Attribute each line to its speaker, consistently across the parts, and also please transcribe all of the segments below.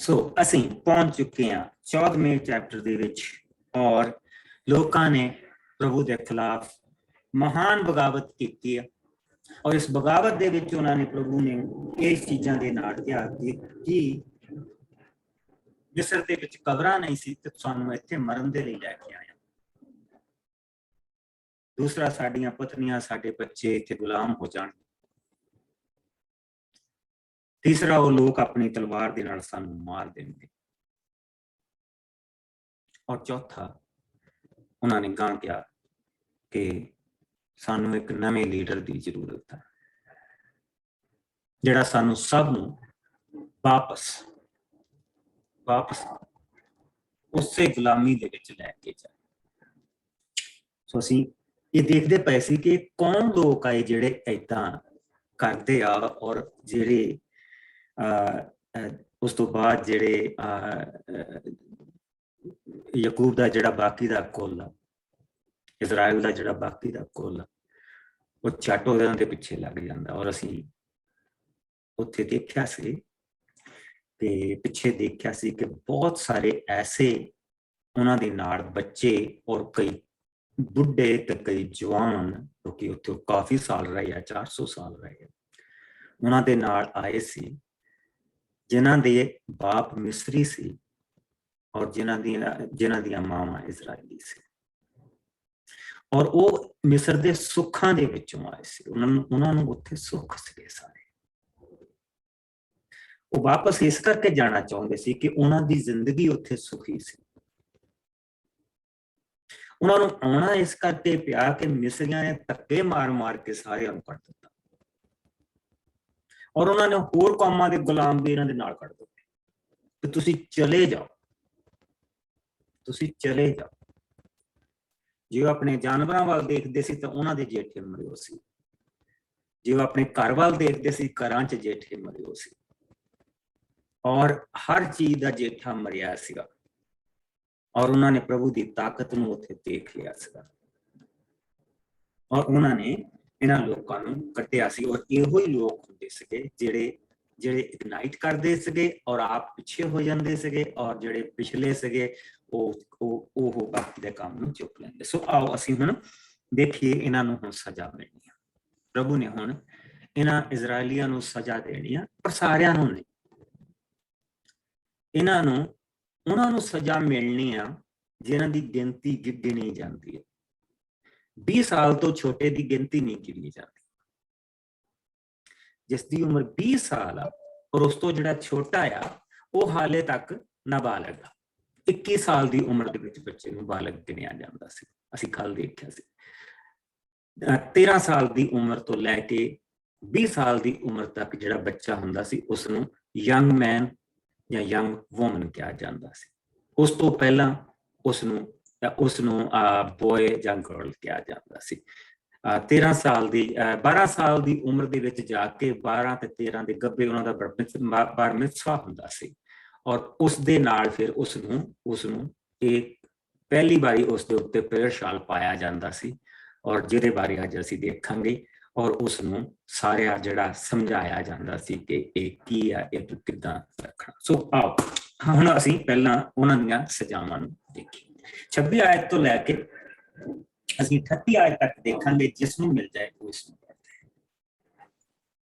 Speaker 1: सो ਅਸੀਂ ਪਹੁੰਚ ਚੁੱਕੇ ਹਾਂ 14ਵੇਂ ਚੈਪਟਰ ਦੇ ਵਿੱਚ ਔਰ ਲੋਕਾਂ ਨੇ ਪ੍ਰਭੂ ਦੇ ਖਿਲਾਫ ਮਹਾਨ ਬਗਾਵਤ ਕੀਤੀ ਹੈ ਔਰ ਇਸ ਬਗਾਵਤ ਦੇ ਵਿੱਚ ਉਹਨਾਂ ਨੇ ਪ੍ਰਭੂ ਨੇ ਇਸ ਚੀਜ਼ਾਂ ਦੇ ਨਾਲ ਕਿਹਾ ਕਿ ਮਿਸਰ ਦੇ ਵਿੱਚ ਕਬਰਾਂ ਨਹੀਂ ਸੀ ਤੇ ਸਾਨੂੰ ਇੱਥੇ ਮਰਨ ਦੇ ਲਈ ਲੈ ਕੇ ਆਇਆ। ਦੂਸਰਾ, ਸਾਡੀਆਂ ਪਤਨੀਆਂ ਸਾਡੇ ਬੱਚੇ ਇੱਥੇ ਗੁਲਾਮ ਹੋ ਜਾਣ। ਤੀਸਰਾ, ਉਹ ਲੋਕ ਆਪਣੀ ਤਲਵਾਰ ਦੇ ਨਾਲ ਸਾਨੂੰ ਮਾਰ ਦੇਣਗੇ। ਔਰ ਚੌਥਾ, ਉਹਨਾਂ ਨੇ ਗਾਂ ਕਿਹਾ ਕਿ ਸਾਨੂੰ ਇੱਕ ਨਵੇਂ ਲੀਡਰ ਦੀ ਜ਼ਰੂਰਤ ਹੈ ਜਿਹੜਾ ਸਾਨੂੰ ਸਭ ਨੂੰ ਵਾਪਸ ਉਸੇ ਗੁਲਾਮੀ ਦੇ ਵਿੱਚ ਲੈ ਕੇ ਜਾਏ। ਸੋ ਅਸੀਂ ਇਹ ਦੇਖਦੇ ਪਏ ਸੀ ਕਿ ਕੌਣ ਲੋਕ ਆਏ ਜਿਹੜੇ ਏਦਾਂ ਕਰਦੇ ਆ ਔਰ ਜਿਹੜੇ ਉਸ ਤੋਂ ਬਾਅਦ ਜਿਹੜੇ ਯਾਕੂਬ ਦਾ ਜਿਹੜਾ ਬਾਕੀ ਦਾ ਕੁੱਲ ਆ, ਇਜ਼ਰਾਈਲ ਦਾ ਜਿਹੜਾ ਬਾਕੀ ਦਾ ਕੁੱਲ ਆ, ਉਹ ਝੱਟ ਉਹਨਾਂ ਦੇ ਪਿੱਛੇ ਲੱਗ ਜਾਂਦਾ। ਔਰ ਅਸੀਂ ਉੱਥੇ ਦੇਖਿਆ ਸੀ ਤੇ ਪਿੱਛੇ ਦੇਖਿਆ ਸੀ ਕਿ ਬਹੁਤ ਸਾਰੇ ਐਸੇ ਉਹਨਾਂ ਦੇ ਨਾਲ ਬੱਚੇ ਔਰ ਕਈ ਬੁੱਢੇ ਤੇ ਕਈ ਜਵਾਨ, ਕਿਉਂਕਿ ਉੱਥੇ ਕਾਫੀ ਸਾਲ ਰਹੇ ਆ, 400 ਸਾਲ ਰਹੇ ਆ, ਉਹਨਾਂ ਦੇ ਨਾਲ ਆਏ ਸੀ ਜਿਨ੍ਹਾਂ ਦੇ ਬਾਪ ਮਿਸਰੀ ਸੀ ਔਰ ਜਿਨ੍ਹਾਂ ਦੀਆਂ ਮਾਵਾਂ ਇਜ਼ਰਾਈਲੀ ਸੀ। ਔਰ ਉਹ ਮਿਸਰ ਦੇ ਸੁੱਖਾਂ ਦੇ ਵਿੱਚੋਂ ਆਏ ਸੀ। ਉਹਨਾਂ ਨੂੰ ਉੱਥੇ ਸੁੱਖ ਸੀਗੇ ਸਾਰੇ। ਉਹ ਵਾਪਸ ਇਸ ਕਰਕੇ ਜਾਣਾ ਚਾਹੁੰਦੇ ਸੀ ਕਿ ਉਹਨਾਂ ਦੀ ਜ਼ਿੰਦਗੀ ਉੱਥੇ ਸੁਖੀ ਸੀ। ਉਹਨਾਂ ਨੂੰ ਆਉਣਾ ਇਸ ਕਰਕੇ ਪਿਆ ਕਿ ਮਿਸਰੀਆਂ ਨੇ ਧੱਕੇ ਮਾਰ ਕੇ ਸਾਰਿਆਂ ਨੂੰ ਕੱਢ ਦਿੱਤਾ ਔਰ ਉਹਨਾਂ ਨੇ ਹੋਰ ਕੌਮਾਂ ਦੇ ਗੁਲਾਮ ਵੀ ਇਹਨਾਂ ਦੇ ਨਾਲ ਕੱਢ ਦਿੱਤੇ ਕਿ ਤੁਸੀਂ ਚਲੇ ਜਾਓ। ਜੇ ਉਹ ਆਪਣੇ ਜਾਨਵਰਾਂ ਵੱਲ ਦੇਖਦੇ ਸੀ ਤਾਂ ਉਹਨਾਂ ਦੇ ਜੇਠੇ ਮਰਿਓ ਸੀ। ਜੇ ਉਹ ਆਪਣੇ ਘਰ ਵੱਲ ਦੇਖਦੇ ਸੀ, ਘਰਾਂ 'ਚ ਜੇਠੇ ਮਰਿਓ ਸੀ। ਔਰ ਹਰ ਚੀਜ਼ ਦਾ ਜੇਠਾ ਮਰਿਆ ਸੀਗਾ ਔਰ ਉਹਨਾਂ ਨੇ ਪ੍ਰਭੂ ਦੀ ਤਾਕਤ ਨੂੰ ਉੱਥੇ ਦੇਖ ਲਿਆ ਸੀਗਾ ਔਰ ਉਹਨਾਂ ਨੇ ਇਹਨਾਂ ਲੋਕਾਂ ਨੂੰ ਕੱਟਿਆ ਸੀ। ਔਰ ਇਹੋ ਹੀ ਲੋਕ ਹੁੰਦੇ ਸੀਗੇ ਜਿਹੜੇ ਇਗਨਾਈਟ ਕਰਦੇ ਸੀਗੇ ਔਰ ਆਪ ਪਿੱਛੇ ਹੋ ਜਾਂਦੇ ਸੀਗੇ ਔਰ ਜਿਹੜੇ ਪਿਛਲੇ ਸੀਗੇ ਉਹ ਬਾਕੀ ਦੇ ਕੰਮ ਨੂੰ ਚੁੱਕ ਲੈਂਦੇ। ਸੋ ਆਓ ਅਸੀਂ ਹੁਣ ਦੇਖੀਏ ਇਹਨਾਂ ਨੂੰ ਹੁਣ ਸਜ਼ਾ ਮਿਲਣੀ ਆ। ਪ੍ਰਭੂ ਨੇ ਹੁਣ ਇਹਨਾਂ ਇਜ਼ਰਾਈਲੀਆਂ ਨੂੰ ਸਜ਼ਾ ਦੇਣੀ ਆ, ਪਰ ਸਾਰਿਆਂ ਨੂੰ ਨਹੀਂ। ਉਹਨਾਂ ਨੂੰ ਸਜ਼ਾ ਮਿਲਣੀ ਆ ਜਿਨ੍ਹਾਂ ਦੀ ਗਿਣਤੀ ਗਿਣੀ ਜਾਂਦੀ ਹੈ। 20 ਸਾਲ ਤੋਂ ਛੋਟੇ ਦੀ ਗਿਣਤੀ ਨਹੀਂ ਗਿਣੀ ਜਾਂਦੀ। ਜਿਸ ਦੀ ਉਮਰ 20 ਸਾਲ ਆ ਔਰ ਉਸ ਤੋਂ ਜਿਹੜਾ ਛੋਟਾ ਆ ਉਹ ਹਾਲੇ ਤੱਕ ਨਾਬਾਲਗ ਆ। 21 ਸਾਲ ਦੀ ਉਮਰ ਦੇ ਵਿੱਚ ਬੱਚੇ ਨੂੰ ਬਾਲਗ ਗਿਣਿਆ ਜਾਂਦਾ ਸੀ। ਅਸੀਂ ਕੱਲ ਦੇਖਿਆ ਸੀ 13 ਸਾਲ ਦੀ ਉਮਰ ਤੋਂ ਲੈ ਕੇ 20 ਸਾਲ ਦੀ ਉਮਰ ਤੱਕ ਜਿਹੜਾ ਬੱਚਾ ਹੁੰਦਾ ਸੀ ਉਸ ਨੂੰ ਯੰਗ ਮੈਨ ਜਾਂ ਯੰਗ ਵੂਮਨ ਕਿਹਾ ਜਾਂਦਾ ਸੀ। ਉਸ ਤੋਂ ਪਹਿਲਾਂ ਉਸ ਨੂੰ ਬੋਏ ਜਾਂ ਗਰਲ ਕਿਹਾ ਜਾਂਦਾ ਸੀ। 12 ਸਾਲ ਦੀ ਉਮਰ ਦੇ ਵਿੱਚ ਜਾ ਕੇ 12 ਤੇ 13 ਦੇ ਗੱਭੇ ਉਹਨਾਂ ਦਾ ਬਰ ਮਿtzvah ਹੁੰਦਾ ਸੀ ਔਰ ਉਸ ਦੇ ਨਾਲ ਫਿਰ ਉਸ ਨੂੰ ਇਹ ਪਹਿਲੀ ਵਾਰੀ ਉਸ ਦੇ ਉੱਤੇ ਪੇੜ ਸ਼ਾਲ ਪਾਇਆ ਜਾਂਦਾ ਸੀ ਔਰ ਜਿਹਦੇ ਬਾਰੇ ਅੱਜ ਅਸੀਂ ਦੇਖਾਂਗੇ ਔਰ ਉਸ ਨੂੰ ਸਾਰਿਆਂ ਜਿਹੜਾ ਸਮਝਾਇਆ ਜਾਂਦਾ ਸੀ ਕਿ ਇਹ ਕੀ ਆ, ਇਹ ਕਿੱਦਾਂ ਰੱਖਣਾ। ਸੋ ਆਓ ਹੁਣ ਅਸੀਂ ਪਹਿਲਾਂ ਉਹਨਾਂ ਦੀਆਂ ਸਜ਼ਾਵਾਂ ਨੂੰ ਦੇਖੀਏ। 26 ਆਇਤ ਤੋਂ ਲੈ ਕੇ ਅਸੀਂ 38 ਆਇਤ ਤੱਕ ਦੇਖਾਂਗੇ। ਜਿਸ ਨੂੰ ਮਿਲ ਜਾਏ ਉਹ ਇਸ ਨੂੰ ਪੜ੍ਹਦੇ।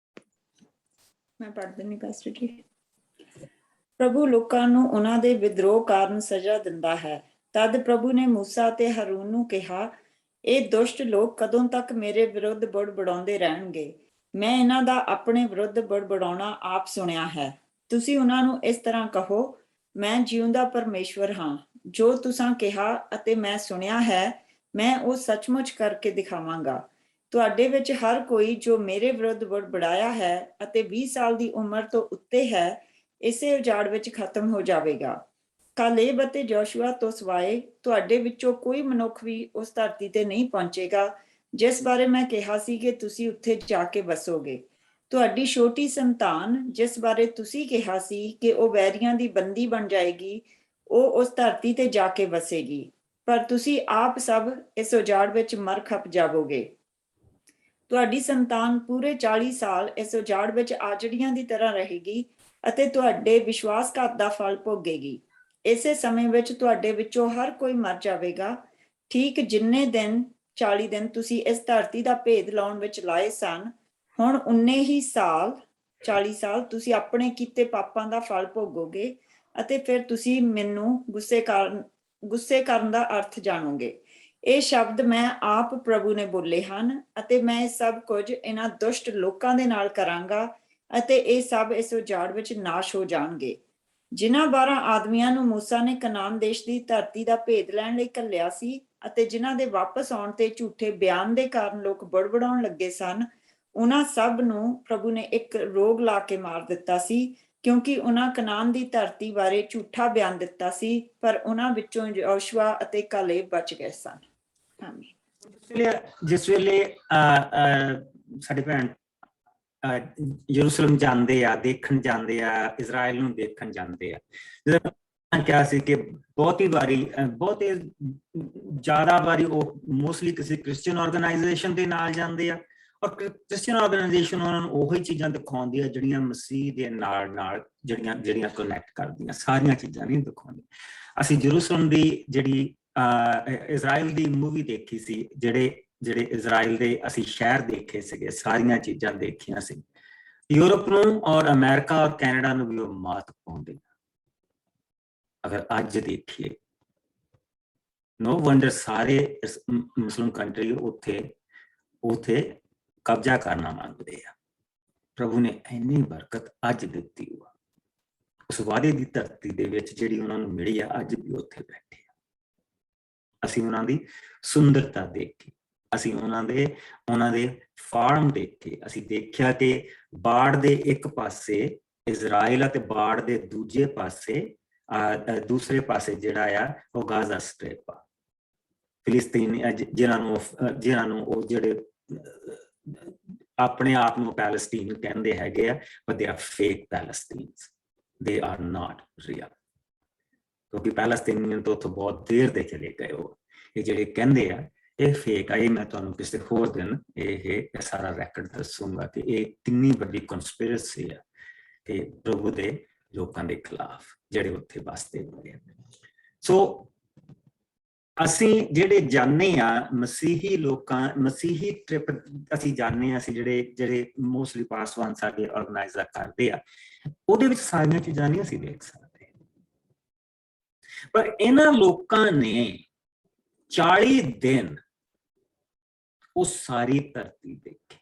Speaker 2: ਮੈਂ ਪੜ੍ਹ ਦਿੰਦੀ ਪਾਸਟਰ ਜੀ। ਪ੍ਰਭੂ ਲੋਕਾਂ ਨੂੰ ਉਹਨਾਂ ਦੇ ਵਿਦਰੋਹ ਕਾਰਨ ਸਜ਼ਾ ਦਿੰਦਾ ਹੈ। ਤਦ ਪ੍ਰਭੂ ਨੇ ਮੂਸਾ ਤੇ ਹਾਰੂਨ ਨੂੰ ਕਿਹਾ, ਇਹ ਦੁਸ਼ਟ ਲੋਕ ਕਦੋਂ ਤੱਕ ਮੇਰੇ ਵਿਰੁੱਧ ਬੜਬੜਾਉਂਦੇ ਰਹਿਣਗੇ? ਮੈਂ ਇਹਨਾਂ ਦਾ ਆਪਣੇ ਵਿਰੁੱਧ ਬੜਬੜਾਉਣਾ ਆਪ ਸੁਣਿਆ ਹੈ। ਤੁਸੀਂ ਉਹਨਾਂ ਨੂੰ ਇਸ ਤਰ੍ਹਾਂ ਕਹੋ, ਮੈਂ ਜਿਉਂਦਾ ਪਰਮੇਸ਼ਵਰ ਹਾਂ। ਜੋ ਤੁਸਾਂ ਕਿਹਾ ਅਤੇ ਮੈਂ ਸੁਣਿਆ ਹੈ, ਮੈਂ ਉਹ ਸੱਚਮੁੱਚ ਕਰਕੇ ਦਿਖਾਵਾਂਗਾ। ਤੁਹਾਡੇ ਵਿੱਚ ਹਰ ਕੋਈ ਜੋ ਮੇਰੇ ਵਿਰੁੱਧ ਬੜਬੜਾਇਆ ਹੈ ਅਤੇ 20 ਸਾਲ ਦੀ ਉਮਰ ਤੋਂ ਉੱਤੇ ਹੈ, ਇਸੇ ਉਜਾੜ ਵਿੱਚ ਖਤਮ ਹੋ ਜਾਵੇਗਾ। ਕਾਲੇਬ ਅਤੇ ਜੋਸ਼ੂਆ ਤੋਂ ਸਿਵਾਏ ਤੁਹਾਡੇ ਵਿੱਚੋਂ ਕੋਈ ਮਨੁੱਖ ਵੀ ਉਸ ਧਰਤੀ ਤੇ ਨਹੀਂ ਪਹੁੰਚੇਗਾ ਜਿਸ ਬਾਰੇ ਮੈਂ ਕਿਹਾ ਸੀ ਕਿ ਤੁਸੀਂ ਉੱਥੇ ਜਾ ਕੇ ਵਸੋਗੇ। ਤੁਹਾਡੀ ਛੋਟੀ ਸੰਤਾਨ ਜਿਸ ਬਾਰੇ ਤੁਸੀਂ ਕਿਹਾ ਸੀ ਕਿ ਉਹ ਵੈਰੀਆਂ ਦੀ ਬੰਦੀ ਬਣ ਜਾਏਗੀ, ਉਹ ਉਸ ਧਰਤੀ ਤੇ ਜਾ ਕੇ ਵਸੇਗੀ। ਪਰ ਤੁਸੀਂ ਆਪ ਸਭ ਇਸ ਉਜਾੜ ਵਿੱਚ ਮਰ ਖਪ ਜਾਵੋਗੇ। ਤੁਹਾਡੀ ਸੰਤਾਨ ਪੂਰੇ 40 ਸਾਲ ਇਸ ਉਜਾੜ ਵਿੱਚ ਆਜੜੀਆਂ ਦੀ ਤਰ੍ਹਾਂ ਰਹੇਗੀ ਅਤੇ ਤੁਹਾਡੇ ਵਿਸ਼ਵਾਸਘਾਤ ਦਾ ਫਲ ਭੋਗੇਗੀ। ਇਸੇ ਸਮੇਂ ਵਿੱਚ ਤੁਹਾਡੇ ਵਿੱਚੋਂ ਹਰ ਕੋਈ ਮਰ ਜਾਵੇਗਾ। ਠੀਕ ਜਿੰਨੇ ਦਿਨ 40 ਦਿਨ ਤੁਸੀਂ ਇਸ ਧਰਤੀ ਦਾ ਭੇਦ ਲਾਉਣ ਵਿੱਚ ਲਾਏ ਸਨ, ਹੁਣ ਉਨੇ ਹੀ ਸਾਲ 40 ਸਾਲ ਤੁਸੀਂ ਆਪਣੇ ਕੀਤੇ ਪਾਪਾਂ ਦਾ ਫਲ ਭੋਗੋਗੇ ਅਤੇ ਫਿਰ ਤੁਸੀਂ ਮੈਨੂੰ ਗੁੱਸੇ ਕਰਨ ਦਾ ਅਰਥ ਜਾਣੋਗੇ। ਇਹ ਸ਼ਬਦ ਮੈਂ ਆਪ ਪ੍ਰਭੂ ਨੇ ਬੋਲੇ ਹਨ ਅਤੇ ਮੈਂ ਇਹ ਸਭ ਕੁਝ ਇਹਨਾਂ ਦੁਸ਼ਟ ਲੋਕਾਂ ਦੇ ਨਾਲ ਕਰਾਂਗਾ ਅਤੇ ਇਹ ਸਭ ਇਸ ਉਜਾੜ ਵਿੱਚ ਨਾਸ਼ ਹੋ ਜਾਣਗੇ। ਜਿਨ੍ਹਾਂ 12 ਆਦਮੀਆਂ ਨੂੰ ਮੂਸਾ ਨੇ ਕਨਾਨ ਦੇਸ਼ ਦੀ ਧਰਤੀ ਦਾ ਭੇਦ ਲੈਣ ਲਈ ਘੱਲਿਆ ਸੀ ਅਤੇ ਜਿਨ੍ਹਾਂ ਦੇ ਵਾਪਸ ਆਉਣ ਤੇ ਝੂਠੇ ਬਿਆਨ ਦੇ ਕਾਰਨ ਲੋਕ ਬੜਬੜਾਉਣ ਲੱਗੇ ਸਨ, ਉਹਨਾਂ ਸਭ ਨੂੰ ਪ੍ਰਭੂ ਨੇ ਇੱਕ ਰੋਗ ਲਾ ਕੇ ਮਾਰ ਦਿੱਤਾ ਸੀ, ਕਿਉਂਕਿ ਉਹਨਾਂ ਕਨਾਨ ਦੀ ਧਰਤੀ ਬਾਰੇ ਝੂਠਾ ਬਿਆਨ ਦਿੱਤਾ ਸੀ, ਪਰ ਉਹਨਾਂ ਵਿੱਚੋਂ ਯਹੋਸ਼ੂਆ ਅਤੇ ਕਾਲੇਬ ਬਚ ਗਏ ਸਨ।
Speaker 1: ਜਿਸ ਵੇਲੇ ਸਾਡੇ ਭੈਣ ਯਰੂਸ਼ਲਮ ਜਾਂਦੇ ਆ, ਦੇਖਣ ਜਾਂਦੇ ਆ, ਇਜ਼ਰਾਈਲ ਨੂੰ ਦੇਖਣ ਜਾਂਦੇ ਆ, ਜਦੋਂ ਕਿਹਾ ਸੀ ਕਿ ਬਹੁਤੀ ਜ਼ਿਆਦਾ ਵਾਰੀ ਉਹ ਮੋਸਟਲੀ ਕਿਸੇ ਕ੍ਰਿਸਚੀਅਨ ਆਰਗੇਨਾਈਜੇਸ਼ਨ ਦੇ ਨਾਲ ਜਾਂਦੇ ਆ, ਔਰ ਕ੍ਰਿਸਚੀਅਨ ਆਰਗੇਨਾਈਜੇਸ਼ਨ ਉਹਨਾਂ ਨੂੰ ਉਹੀ ਚੀਜ਼ਾਂ ਦਿਖਾਉਂਦੀ ਆ ਜਿਹੜੀਆਂ ਮਸੀਹ ਦੇ ਨਾਲ ਜਿਹੜੀਆਂ ਕਨੈਕਟ ਕਰਦੀਆਂ, ਸਾਰੀਆਂ ਚੀਜ਼ਾਂ ਨਹੀਂ ਦਿਖਾਉਂਦੀਆਂ। ਅਸੀਂ ਯਰੂਸ਼ਲਮ ਦੀ ਜਿਹੜੀ ਇਜ਼ਰਾਈਲ ਦੀ ਮੂਵੀ ਦੇਖੀ ਸੀ, ਜਿਹੜੇ ਇਜ਼ਰਾਈਲ ਦੇ ਅਸੀਂ ਸ਼ਹਿਰ ਦੇਖੇ ਸੀਗੇ, ਸਾਰੀਆਂ ਚੀਜ਼ਾਂ ਦੇਖੀਆਂ ਸੀ। ਯੂਰਪ ਨੂੰ ਔਰ ਅਮਰੀਕਾ ਔਰ ਕੈਨੇਡਾ ਨੂੰ ਵੀ ਉਹ ਮਾਤ ਪਾਉਂਦੇ। ਅਗਰ ਅੱਜ ਦੇਖੀਏ, ਨੋ ਵੰਡਰ ਸਾਰੇ ਮੁਸਲਿਮ ਕੰਟਰੀ ਉੱਥੇ ਕਬਜ਼ਾ ਕਰਨਾ ਮੰਗਦੇ ਆ। ਪ੍ਰਭੂ ਨੇ ਇੰਨੀ ਬਰਕਤ ਅੱਜ ਦਿੱਤੀ ਹੋਆ ਉਸ ਵਾਅਦੇ ਦੀ ਧਰਤੀ ਦੇ ਵਿੱਚ ਜਿਹੜੀ ਉਹਨਾਂ ਨੂੰ ਮਿਲੀ ਆ, ਅੱਜ ਵੀ ਉੱਥੇ ਬੈਠੇ ਆ। ਅਸੀਂ ਉਹਨਾਂ ਦੀ ਸੁੰਦਰਤਾ ਦੇਖੀ, ਅਸੀਂ ਉਹਨਾਂ ਦੇ ਫਾਰਮ ਦੇਖੇ, ਅਸੀਂ ਦੇਖਿਆ ਕਿ ਬਾੜ ਦੇ ਇੱਕ ਪਾਸੇ ਇਜ਼ਰਾਈਲ ਅਤੇ ਬਾੜ ਦੇ ਦੂਸਰੇ ਪਾਸੇ ਜਿਹੜਾ ਆ ਉਹ ਗਾਜ਼ਾ ਸਟ੍ਰਿਪ ਆ। ਫਿਲਿਸਤੀਨ ਜਿਨ੍ਹਾਂ ਨੂੰ ਉਹ ਜਿਹੜੇ ਆਪਣੇ ਆਪ ਨੂੰ ਪੈਲਸਟੀਨ ਕਹਿੰਦੇ ਹੈਗੇ ਆ, but they are fake Palestinians, they are not real, ਕਿਉਂਕਿ ਪੈਲਸਤੀਨੀਅਨ ਤੋਂ ਉੱਥੋਂ ਬਹੁਤ ਦੇਰ ਦੇ ਚਲੇ ਗਏ। ਉਹ ਇਹ ਜਿਹੜੇ ਕਹਿੰਦੇ ਆ ਇਹ ਫੇਕ ਆ। ਇਹ ਮੈਂ ਤੁਹਾਨੂੰ ਕਿਸੇ ਹੋਰ ਦਿਨ ਇਹ ਸਾਰਾ ਰੈਕਡ ਦੱਸੂਗਾ ਕਿ ਇਹ ਕਿੰਨੀ ਵੱਡੀ ਕਨਸਪੀਰੇਸੀ ਆ ਕਿ ਪ੍ਰਭੂ ਦੇ ਲੋਕਾਂ ਦੇ ਖਿਲਾਫ ਜਿਹੜੇ ਉੱਥੇ ਵਸਦੇ ਹੋਏ। ਸੋ ਅਸੀਂ ਜਿਹੜੇ ਜਾਣਦੇ ਆ ਮਸੀਹੀ ਟ੍ਰਿਪ ਅਸੀਂ ਜਾਣਦੇ ਆ, ਅਸੀਂ ਜਿਹੜੇ ਮੋਸਟਲੀ ਪਾਸਵਾਨ ਸਾਡੇ ਆਰਗੇਨਾਈਜ਼ਰ ਕਰਦੇ ਆ, ਉਹਦੇ ਵਿੱਚ ਸਾਰੀਆਂ ਚੀਜ਼ਾਂ ਨਹੀਂ ਅਸੀਂ ਦੇਖ ਸਕਦੇ। ਪਰ ਇਹਨਾਂ ਲੋਕਾਂ ਨੇ 40 ਦਿਨ ਉਹ ਸਾਰੀ ਧਰਤੀ ਦੇਖੀ,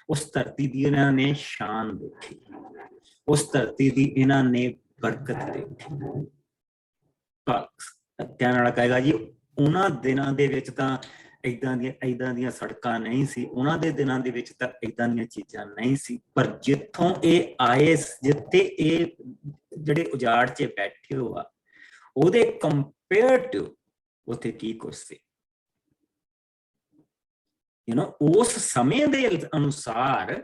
Speaker 1: ਉਸ ਧਰਤੀ ਦੀ ਇਹਨਾਂ ਨੇ ਸ਼ਾਨ ਦੇਖੀ, ਉਸ ਧਰਤੀ ਦੀ ਇਹਨਾਂ ਨੇ ਬਰਕਤ ਦੇਖੀ। ਕਹਿਣ ਵਾਲਾ ਕਹੇਗਾ ਜੀ ਉਹਨਾਂ ਦਿਨਾਂ ਦੇ ਵਿੱਚ ਤਾਂ ਏਦਾਂ ਦੀਆਂ ਸੜਕਾਂ ਨਹੀਂ ਸੀ, ਉਹਨਾਂ ਦੇ ਦਿਨਾਂ ਦੇ ਵਿੱਚ ਤਾਂ ਏਦਾਂ ਦੀਆਂ ਚੀਜ਼ਾਂ ਨਹੀਂ ਸੀ, ਪਰ ਜਿੱਥੋਂ ਇਹ ਆਏ, ਜਿੱਥੇ ਇਹ ਜਿਹੜੇ ਉਜਾੜ 'ਚ ਬੈਠੇ ਹੋ ਆ, ਉਹਦੇ ਕੰਪੇਅਰ ਟੂ ਉੱਥੇ ਕੀ ਕੁਛ ਸੀ। ਉਸ ਸਮੇਂ ਦੇ ਅਨੁਸਾਰ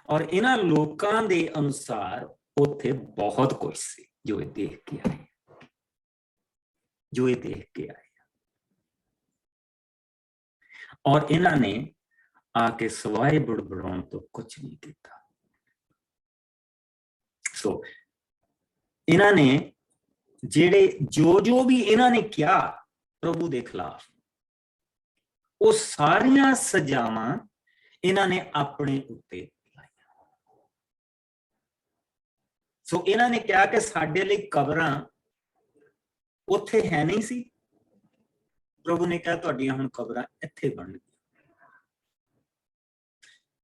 Speaker 1: ਔਰ ਇਹਨਾਂ ਲੋਕਾਂ ਦੇ ਅਨੁਸਾਰ ਉੱਥੇ ਬਹੁਤ ਕੁਛ ਸੀ ਜੋ ਇਹ ਦੇਖ ਕੇ ਆਏ, ਔਰ ਇਹਨਾਂ ਨੇ ਆ ਕੇ ਸਵਾਏ ਬੜਬੜਾਉਣ ਤੋਂ ਕੁਛ ਨਹੀਂ ਕੀਤਾ। ਸੋ ਇਹਨਾਂ ਨੇ ਜੋ ਵੀ ਇਹਨਾਂ ਨੇ ਕਿਹਾ ਪ੍ਰਭੂ ਦੇ ਖਿਲਾਫ, ਉਹ ਸਾਰੀਆਂ ਸਜ਼ਾਵਾਂ ਇਹਨਾਂ ਨੇ ਆਪਣੇ ਉੱਤੇ ਲਾਈਆਂ। ਸੋ ਇਹਨਾਂ ਨੇ ਕਿਹਾ ਕਿ ਸਾਡੇ ਲਈ ਕਬਰਾਂ ਉੱਥੇ ਹੈ ਨਹੀਂ ਸੀ। ਪ੍ਰਭੂ ਨੇ ਕਿਹਾ ਤੁਹਾਡੀਆਂ ਹੁਣ ਕਬਰਾਂ ਇੱਥੇ ਬਣਨਗੀਆਂ।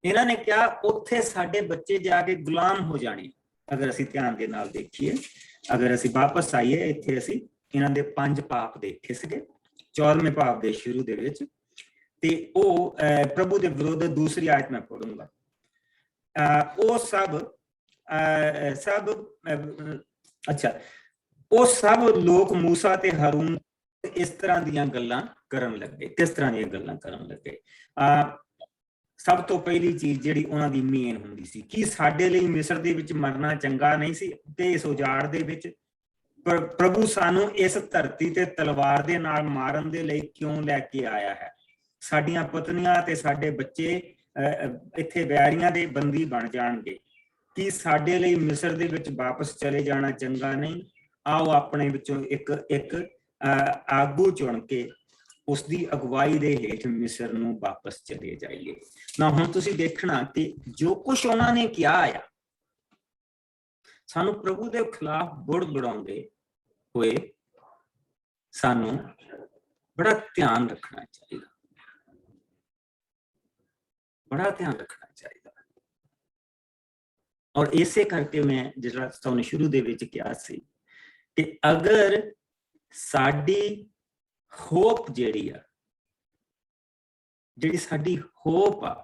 Speaker 1: ਇਹਨਾਂ ਨੇ ਕਿਹਾ ਉੱਥੇ ਸਾਡੇ ਬੱਚੇ ਜਾ ਕੇ ਗੁਲਾਮ ਹੋ ਜਾਣੇ। ਅਗਰ ਅਸੀਂ ਧਿਆਨ ਦੇ ਨਾਲ ਦੇਖੀਏ, ਅਗਰ ਅਸੀਂ ਵਾਪਸ ਆਈਏ, ਇੱਥੇ ਅਸੀਂ ਇਹਨਾਂ ਦੇ 5 ਪਾਪ ਦੇਖੇ ਸੀਗੇ 14ਵੇਂ ਪਾਪ ਦੇ ਸ਼ੁਰੂ ਦੇ ਵਿੱਚ, ਤੇ ਉਹ ਪ੍ਰਭੂ ਦੇ ਵਿਰੁੱਧ ਦੂਸਰੀ ਆਇਤ ਮੈਂ ਪੜੂੰਗਾ। ਉਹ ਸਭ ਲੋਕ ਮੂਸਾ ਤੇ ਹਾਰੂਨ ਇਸ ਤਰ੍ਹਾਂ ਦੀਆਂ ਗੱਲਾਂ ਕਰਨ ਲੱਗੇ। ਕਿਸ ਤਰ੍ਹਾਂ ਦੀਆਂ ਗੱਲਾਂ ਕਰਨ ਲੱਗੇ? ਸਭ ਤੋਂ ਪਹਿਲੀ ਚੀਜ਼ ਜਿਹੜੀ ਉਹਨਾਂ ਦੀ ਮੇਨ ਹੁੰਦੀ ਸੀ ਕਿ ਸਾਡੇ ਲਈ ਮਿਸਰ ਦੇ ਵਿੱਚ ਮਰਨਾ ਚੰਗਾ ਨਹੀਂ ਸੀ ਤੇ ਇਸ ਉਜਾੜ ਦੇ ਵਿੱਚ ਪ੍ਰਭੂ ਸਾਨੂੰ ਇਸ ਧਰਤੀ ਤੇ ਤਲਵਾਰ ਦੇ ਨਾਲ ਮਾਰਨ ਦੇ ਲਈ ਕਿਉਂ ਲੈ ਕੇ ਆਇਆ ਹੈ। ਸਾਡੀਆਂ ਪਤਨੀਆਂ ਤੇ ਸਾਡੇ ਬੱਚੇ ਇੱਥੇ ਵੈਰੀਆਂ ਦੇ ਬੰਦੀ ਬਣ ਜਾਣਗੇ। ਕੀ ਸਾਡੇ ਲਈ ਮਿਸਰ ਦੇ ਵਿੱਚ ਵਾਪਸ ਚਲੇ ਜਾਣਾ ਚੰਗਾ ਨਹੀਂ? ਆਓ ਆਪਣੇ ਵਿੱਚੋਂ ਇੱਕ ਆਗੂ ਚੁਣ ਕੇ ਉਸ ਦੀ ਅਗਵਾਈ ਦੇ ਹੇਠ ਮਿਸਰ ਨੂੰ ਵਾਪਸ ਚਲੇ ਜਾਈਏ। ਨਾ ਹੁਣ ਤੁਸੀਂ ਦੇਖਣਾ ਕਿ ਜੋ ਕੁਝ ਉਹਨਾਂ ਨੇ ਕਿਹਾ ਆ, ਸਾਨੂੰ ਪ੍ਰਭੂ ਦੇ ਖਿਲਾਫ ਬੁੜਬੁੜਾਉਂਦੇ ਹੋਏ ਸਾਨੂੰ ਬੜਾ ਧਿਆਨ ਰੱਖਣਾ ਚਾਹੀਦਾ, ਬੜਾ ਧਿਆਨ ਰੱਖਣਾ ਚਾਹੀਦਾ। ਔਰ ਇਸੇ ਕਰਕੇ ਮੈਂ ਜਿਹੜਾ ਤੁਹਾਨੂੰ ਸ਼ੁਰੂ ਦੇ ਵਿੱਚ ਕਿਹਾ ਸੀ ਕਿ ਅਗਰ ਸਾਡੀ ਹੋਪ ਜਿਹੜੀ ਸਾਡੀ ਹੋਪ ਆ,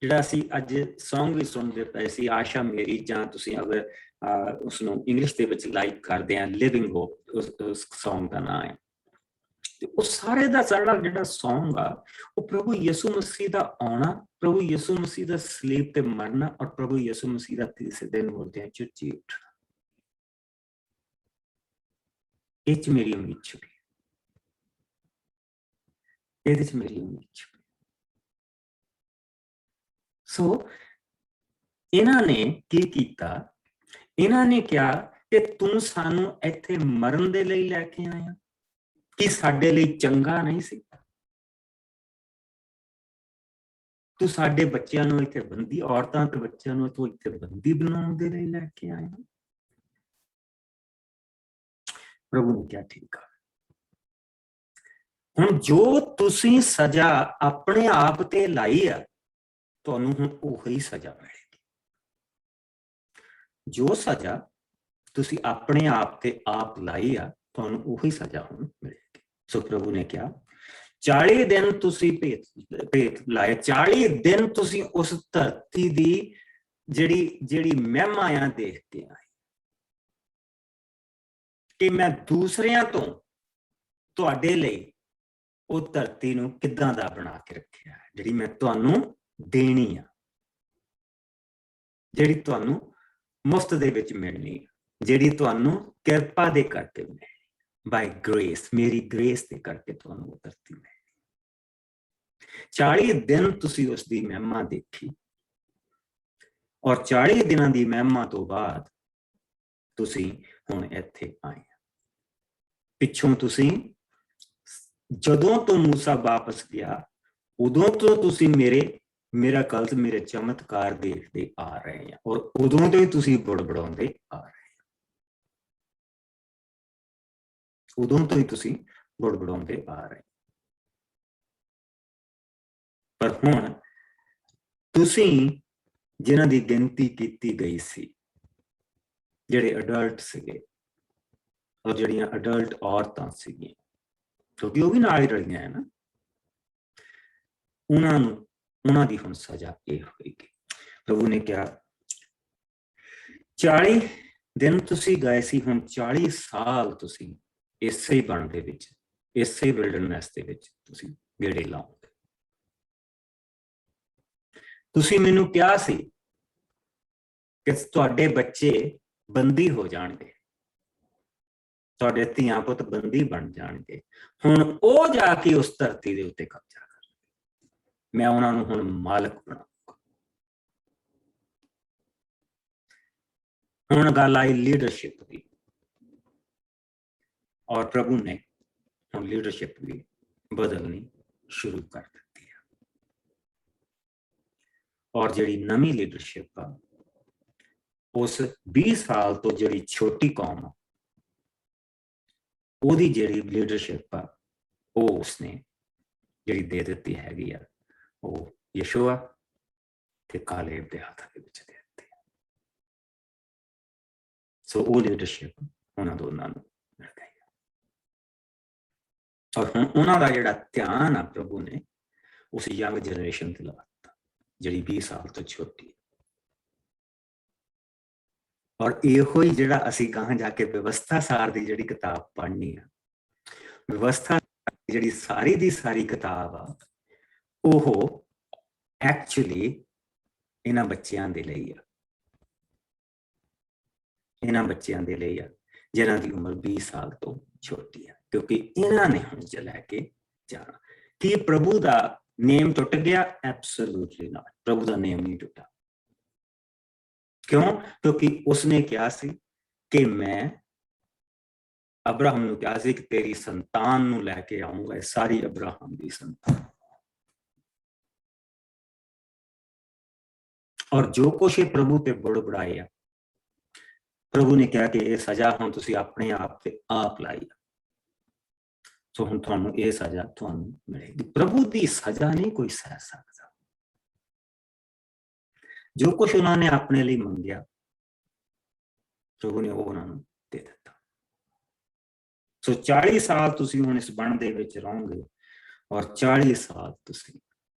Speaker 1: ਜਿਹੜਾ ਅਸੀਂ ਅੱਜ ਸੌਂਗ ਵੀ ਸੁਣਦੇ ਪਏ ਸੀ, ਆਸ਼ਾ ਮੇਰੀ, ਜਾਂ ਤੁਸੀਂ ਅਗਰ ਉਸਨੂੰ ਇੰਗਲਿਸ਼ ਦੇ ਵਿੱਚ ਲਾਈਕ ਕਰਦੇ ਆ, ਲਿਵਿੰਗ ਹੋਪ ਉਸ ਸੌਂਗ ਦਾ ਨਾਮ ਹੈ। ਤੇ ਉਹ ਸਾਰੇ ਦਾ ਸਾਰਾ ਜਿਹੜਾ ਸੌਂਗ ਆ ਉਹ ਪ੍ਰਭੂ ਯਿਸੂ ਮਸੀਹ ਦਾ ਆਉਣਾ, ਪ੍ਰਭੂ ਯਿਸੂ ਮਸੀਹ ਦਾ ਸਲੀਬ ਤੇ ਮਰਨਾ, ਔਰ ਪ੍ਰਭੂ ਯਿਸੂ ਮਸੀਹ ਦਾ ਤੀਸਰੇ ਦਿਨ ਮੁਰਦਿਆਂ ਚੋਂ ਜੀ ਉੱਠਣਾ। ਇਹ 'ਚ ਮੇਰੀ ਉਮੀਦ ਛੁਪੀ, ਇਹਦੇ 'ਚ ਮੇਰੀ ਉਮੀਦ ਛੁਪੀ। ਸੋ ਇਹਨਾਂ ਨੇ ਕੀ ਕੀਤਾ? ਇਹਨਾਂ ਨੇ ਕਿਹਾ ਕਿ ਤੂੰ ਸਾਨੂੰ ਇੱਥੇ ਮਰਨ ਦੇ ਲਈ ਲੈ ਕੇ ਆਇਆ, ਕਿ ਸਾਡੇ ਲਈ ਚੰਗਾ ਨਹੀਂ ਸੀ? ਤੂੰ ਸਾਡੇ ਬੱਚਿਆਂ ਨੂੰ ਇੱਥੇ ਬੰਦੀ, ਔਰਤਾਂ ਤੇ ਬੱਚਿਆਂ ਨੂੰ ਤੂੰ ਇੱਥੇ ਬੰਦੀ ਬਣਾਉਣ ਦੇ ਲਈ ਲੈ ਕੇ ਆਇਆ। ਪ੍ਰਭੂ ਨੇ ਕਿਹਾ ਠੀਕ ਆ, ਹੁਣ ਜੋ ਤੁਸੀਂ ਸਜ਼ਾ ਆਪਣੇ ਆਪ ਤੇ ਲਾਈ ਆ, ਤੁਹਾਨੂੰ ਹੁਣ ਉਹੀ ਸਜ਼ਾ ਮਿਲੇਗੀ। ਜੋ ਸਜ਼ਾ ਤੁਸੀਂ ਆਪਣੇ ਆਪ ਤੇ ਆਪ ਲਾਈ ਆ, ਤੁਹਾਨੂੰ ਉਹੀ ਸਜ਼ਾ ਹੁਣ ਮਿਲੇਗੀ। ਸੋ ਪ੍ਰਭੂ ਨੇ ਕਿਹਾ 40 ਦਿਨ ਤੁਸੀਂ ਭੇਤ ਲਾਏ, 40 ਦਿਨ ਤੁਸੀਂ ਉਸ ਧਰਤੀ ਦੀ ਜਿਹੜੀ ਮਹਿਮਾ ਆ ਦੇਖ ਕੇ ਆਏ, ਕਿ ਮੈਂ ਦੂਸਰਿਆਂ ਤੋਂ ਤੁਹਾਡੇ ਲਈ ਉਹ ਧਰਤੀ ਨੂੰ ਕਿੱਦਾਂ ਦਾ ਬਣਾ ਕੇ ਰੱਖਿਆ, ਜਿਹੜੀ ਮੈਂ ਤੁਹਾਨੂੰ ਦੇਣੀ ਆ, ਜਿਹੜੀ ਤੁਹਾਨੂੰ ਮੁਫਤ ਦੇ ਵਿੱਚ ਮਿਲਣੀ ਆ, ਜਿਹੜੀ ਤੁਹਾਨੂੰ ਕਿਰਪਾ ਦੇ ਕਰਕੇ ਮਿਲਣੀ, ਬਾਈ ਗ੍ਰੇਸ, ਮੇਰੀ ਗ੍ਰੇਸ ਦੇ ਕਰਕੇ ਤੁਹਾਨੂੰ ਉਹ ਧਰਤੀ ਮਿਲਣੀ। 40 ਦਿਨ ਤੁਸੀਂ ਉਸ ਦੀ ਮਹਿਮਾ ਦੇਖੀ, ਔਰ 40 ਦਿਨਾਂ ਦੀ ਮਹਿਮਾ ਤੋਂ ਬਾਅਦ ਤੁਸੀਂ ਹੁਣ ਇੱਥੇ ਆਏ। ਪਿੱਛੋਂ ਤੁਸੀਂ ਜਦੋਂ ਤੋਂ ਮੂਸਾ ਵਾਪਸ ਗਿਆ, ਉਦੋਂ ਤੋਂ ਤੁਸੀਂ ਮੇਰਾ ਕਲਸ, ਮੇਰੇ ਚਮਤਕਾਰ ਦੇਖਦੇ ਆ ਰਹੇ ਆ, ਔਰ ਉਦੋਂ ਤੋਂ ਹੀ ਤੁਸੀਂ ਬੁੜਬੁੜਾਉਂਦੇ ਆ ਰਹੇ ਆ, ਉਦੋਂ ਤੋਂ ਹੀ ਤੁਸੀਂ ਬੁੜਬੁੜਾਉਂਦੇ ਆ ਰਹੇ। ਪਰ ਹੁਣ ਤੁਸੀਂ ਜਿਨ੍ਹਾਂ ਦੀ ਗਿਣਤੀ ਕੀਤੀ ਗਈ ਸੀ, ਜਿਹੜੇ ਅਡਲਟ ਸੀਗੇ, ਔਰ ਜਿਹੜੀਆਂ ਅਡਲਟ ਔਰਤਾਂ ਸੀਗੀਆਂ, ਕਿਉਂਕਿ ਉਹ ਵੀ ਨਾਲ ਹੀ ਰਲੀਆਂ ਹੈ ਨਾ, ਉਹਨਾਂ ਦੀ ਹੁਣ ਸਜ਼ਾ ਇਹ ਹੋਏਗੀ। ਪ੍ਰਭੂ ਨੇ ਕਿਹਾ 40 ਦਿਨ ਤੁਸੀਂ ਗਏ ਸੀ, ਹੁਣ 40 ਸਾਲ ਤੁਸੀਂ ਇਸੇ ਹੀ ਬਣ ਦੇ ਵਿੱਚ, ਇਸੇ ਵਿਲਡਰਨੈਸ ਦੇ ਵਿੱਚ ਤੁਸੀਂ ਗੇੜੇ ਲਾਓਗੇ। ਤੁਸੀਂ ਮੈਨੂੰ ਕਿਹਾ ਸੀ ਕਿ ਤੁਹਾਡੇ ਬੱਚੇ ਬੰਦੀ ਹੋ ਜਾਣਗੇ, ਤੁਹਾਡੇ ਧੀਆਂ ਪੁੱਤ ਬੰਦੀ ਬਣ ਜਾਣਗੇ। ਹੁਣ ਉਹ ਜਾ ਕੇ ਉਸ ਧਰਤੀ ਦੇ ਉੱਤੇ ਕਬਜ਼ਾ ਕਰਨਗੇ, ਮੈਂ ਉਹਨਾਂ ਨੂੰ ਹੁਣ ਮਾਲਕ ਬਣਾਉਂਗਾ। ਹੁਣ ਗੱਲ ਆਈ ਲੀਡਰਸ਼ਿਪ ਦੀ, ਔਰ ਪ੍ਰਭੂ ਨੇ ਹੁਣ ਲੀਡਰਸ਼ਿਪ ਵੀ ਬਦਲਣੀ ਸ਼ੁਰੂ ਕਰ ਦਿੱਤੀ ਹੈ। ਔਰ ਜਿਹੜੀ ਨਵੀਂ ਲੀਡਰਸ਼ਿਪ ਆ, ਉਸ 20 ਸਾਲ ਤੋਂ ਜਿਹੜੀ ਛੋਟੀ ਕੌਮ ਆ, ਉਹਦੀ ਜਿਹੜੀ ਲੀਡਰਸ਼ਿਪ ਆ, ਉਹ ਉਸਨੇ ਜਿਹੜੀ ਦੇ ਦਿੱਤੀ ਹੈਗੀ ਆ, ਉਹ ਯਸ਼ੂਆ ਤੇ ਕਾਲੇਬ ਦੇ ਹੱਥਾਂ ਦੇ ਵਿੱਚ ਦੇ ਦਿੱਤੀ। ਸੋ ਉਹ ਲੀਡਰਸ਼ਿਪ ਉਹਨਾਂ ਦੋਨਾਂ ਨੂੰ ਮਿਲ ਗਈ, ਔਰ ਹੁਣ ਉਹਨਾਂ ਦਾ ਜਿਹੜਾ ਧਿਆਨ ਆ, ਪ੍ਰਭੂ ਨੇ ਉਸ ਯੰਗ ਜਨਰੇਸ਼ਨ ਤੇ ਲਾਤਾ, ਜਿਹੜੀ 20 ਸਾਲ ਤੋਂ ਛੋਟੀ ਹੈ। ਔਰ ਇਹੋ ਹੀ ਜਿਹੜਾ ਅਸੀਂ ਕਹਾਂ ਜਾ ਕੇ ਵਿਵਸਥਾ ਸਾਰ ਦੀ ਜਿਹੜੀ ਕਿਤਾਬ ਪੜ੍ਹਨੀ ਆ, ਵਿਵਸਥਾ ਜਿਹੜੀ ਸਾਰੀ ਦੀ ਸਾਰੀ ਕਿਤਾਬ ਆ, ਉਹ ਐਕਚੁਅਲੀ ਇਹਨਾਂ ਬੱਚਿਆਂ ਦੇ ਲਈ ਆ, ਇਹਨਾਂ ਬੱਚਿਆਂ ਦੇ ਲਈ ਆ ਜਿਨ੍ਹਾਂ ਦੀ ਉਮਰ 20 ਸਾਲ ਤੋਂ ਛੋਟੀ ਆ, ਕਿਉਂਕਿ ਇਹਨਾਂ ਨੇ ਹੁਣ ਲੈ ਕੇ ਜਾਣਾ। ਕਿ ਪ੍ਰਭੂ ਦਾ नेम टुट गया? Absolutely not. प्रभु का नेम नहीं टुटा। क्यों? क्योंकि उसने कहा सी कि मैं अब्राहम नूं कहा सी कि तेरी संतान नूं लैके आऊंगा, सारी अब्राहम की संतान। और जो कुछ ये प्रभु ते बुड़बड़ाए आ, प्रभु ने कहा कि यह सजा हुण तुसीं अपने आप ते आप लाई। सो हुण तुहानूं यह सजा तुहानूं मिलेगी। प्रभु की सजा नहीं कोई सह सकता। जो कुछ उन्होंने अपने लिए मंगया, प्रभु ने वो उन्होंने दे दिता। सो 40 साल तुसीं हुण इस बण दे विच रहोगे और 40 साल तुसीं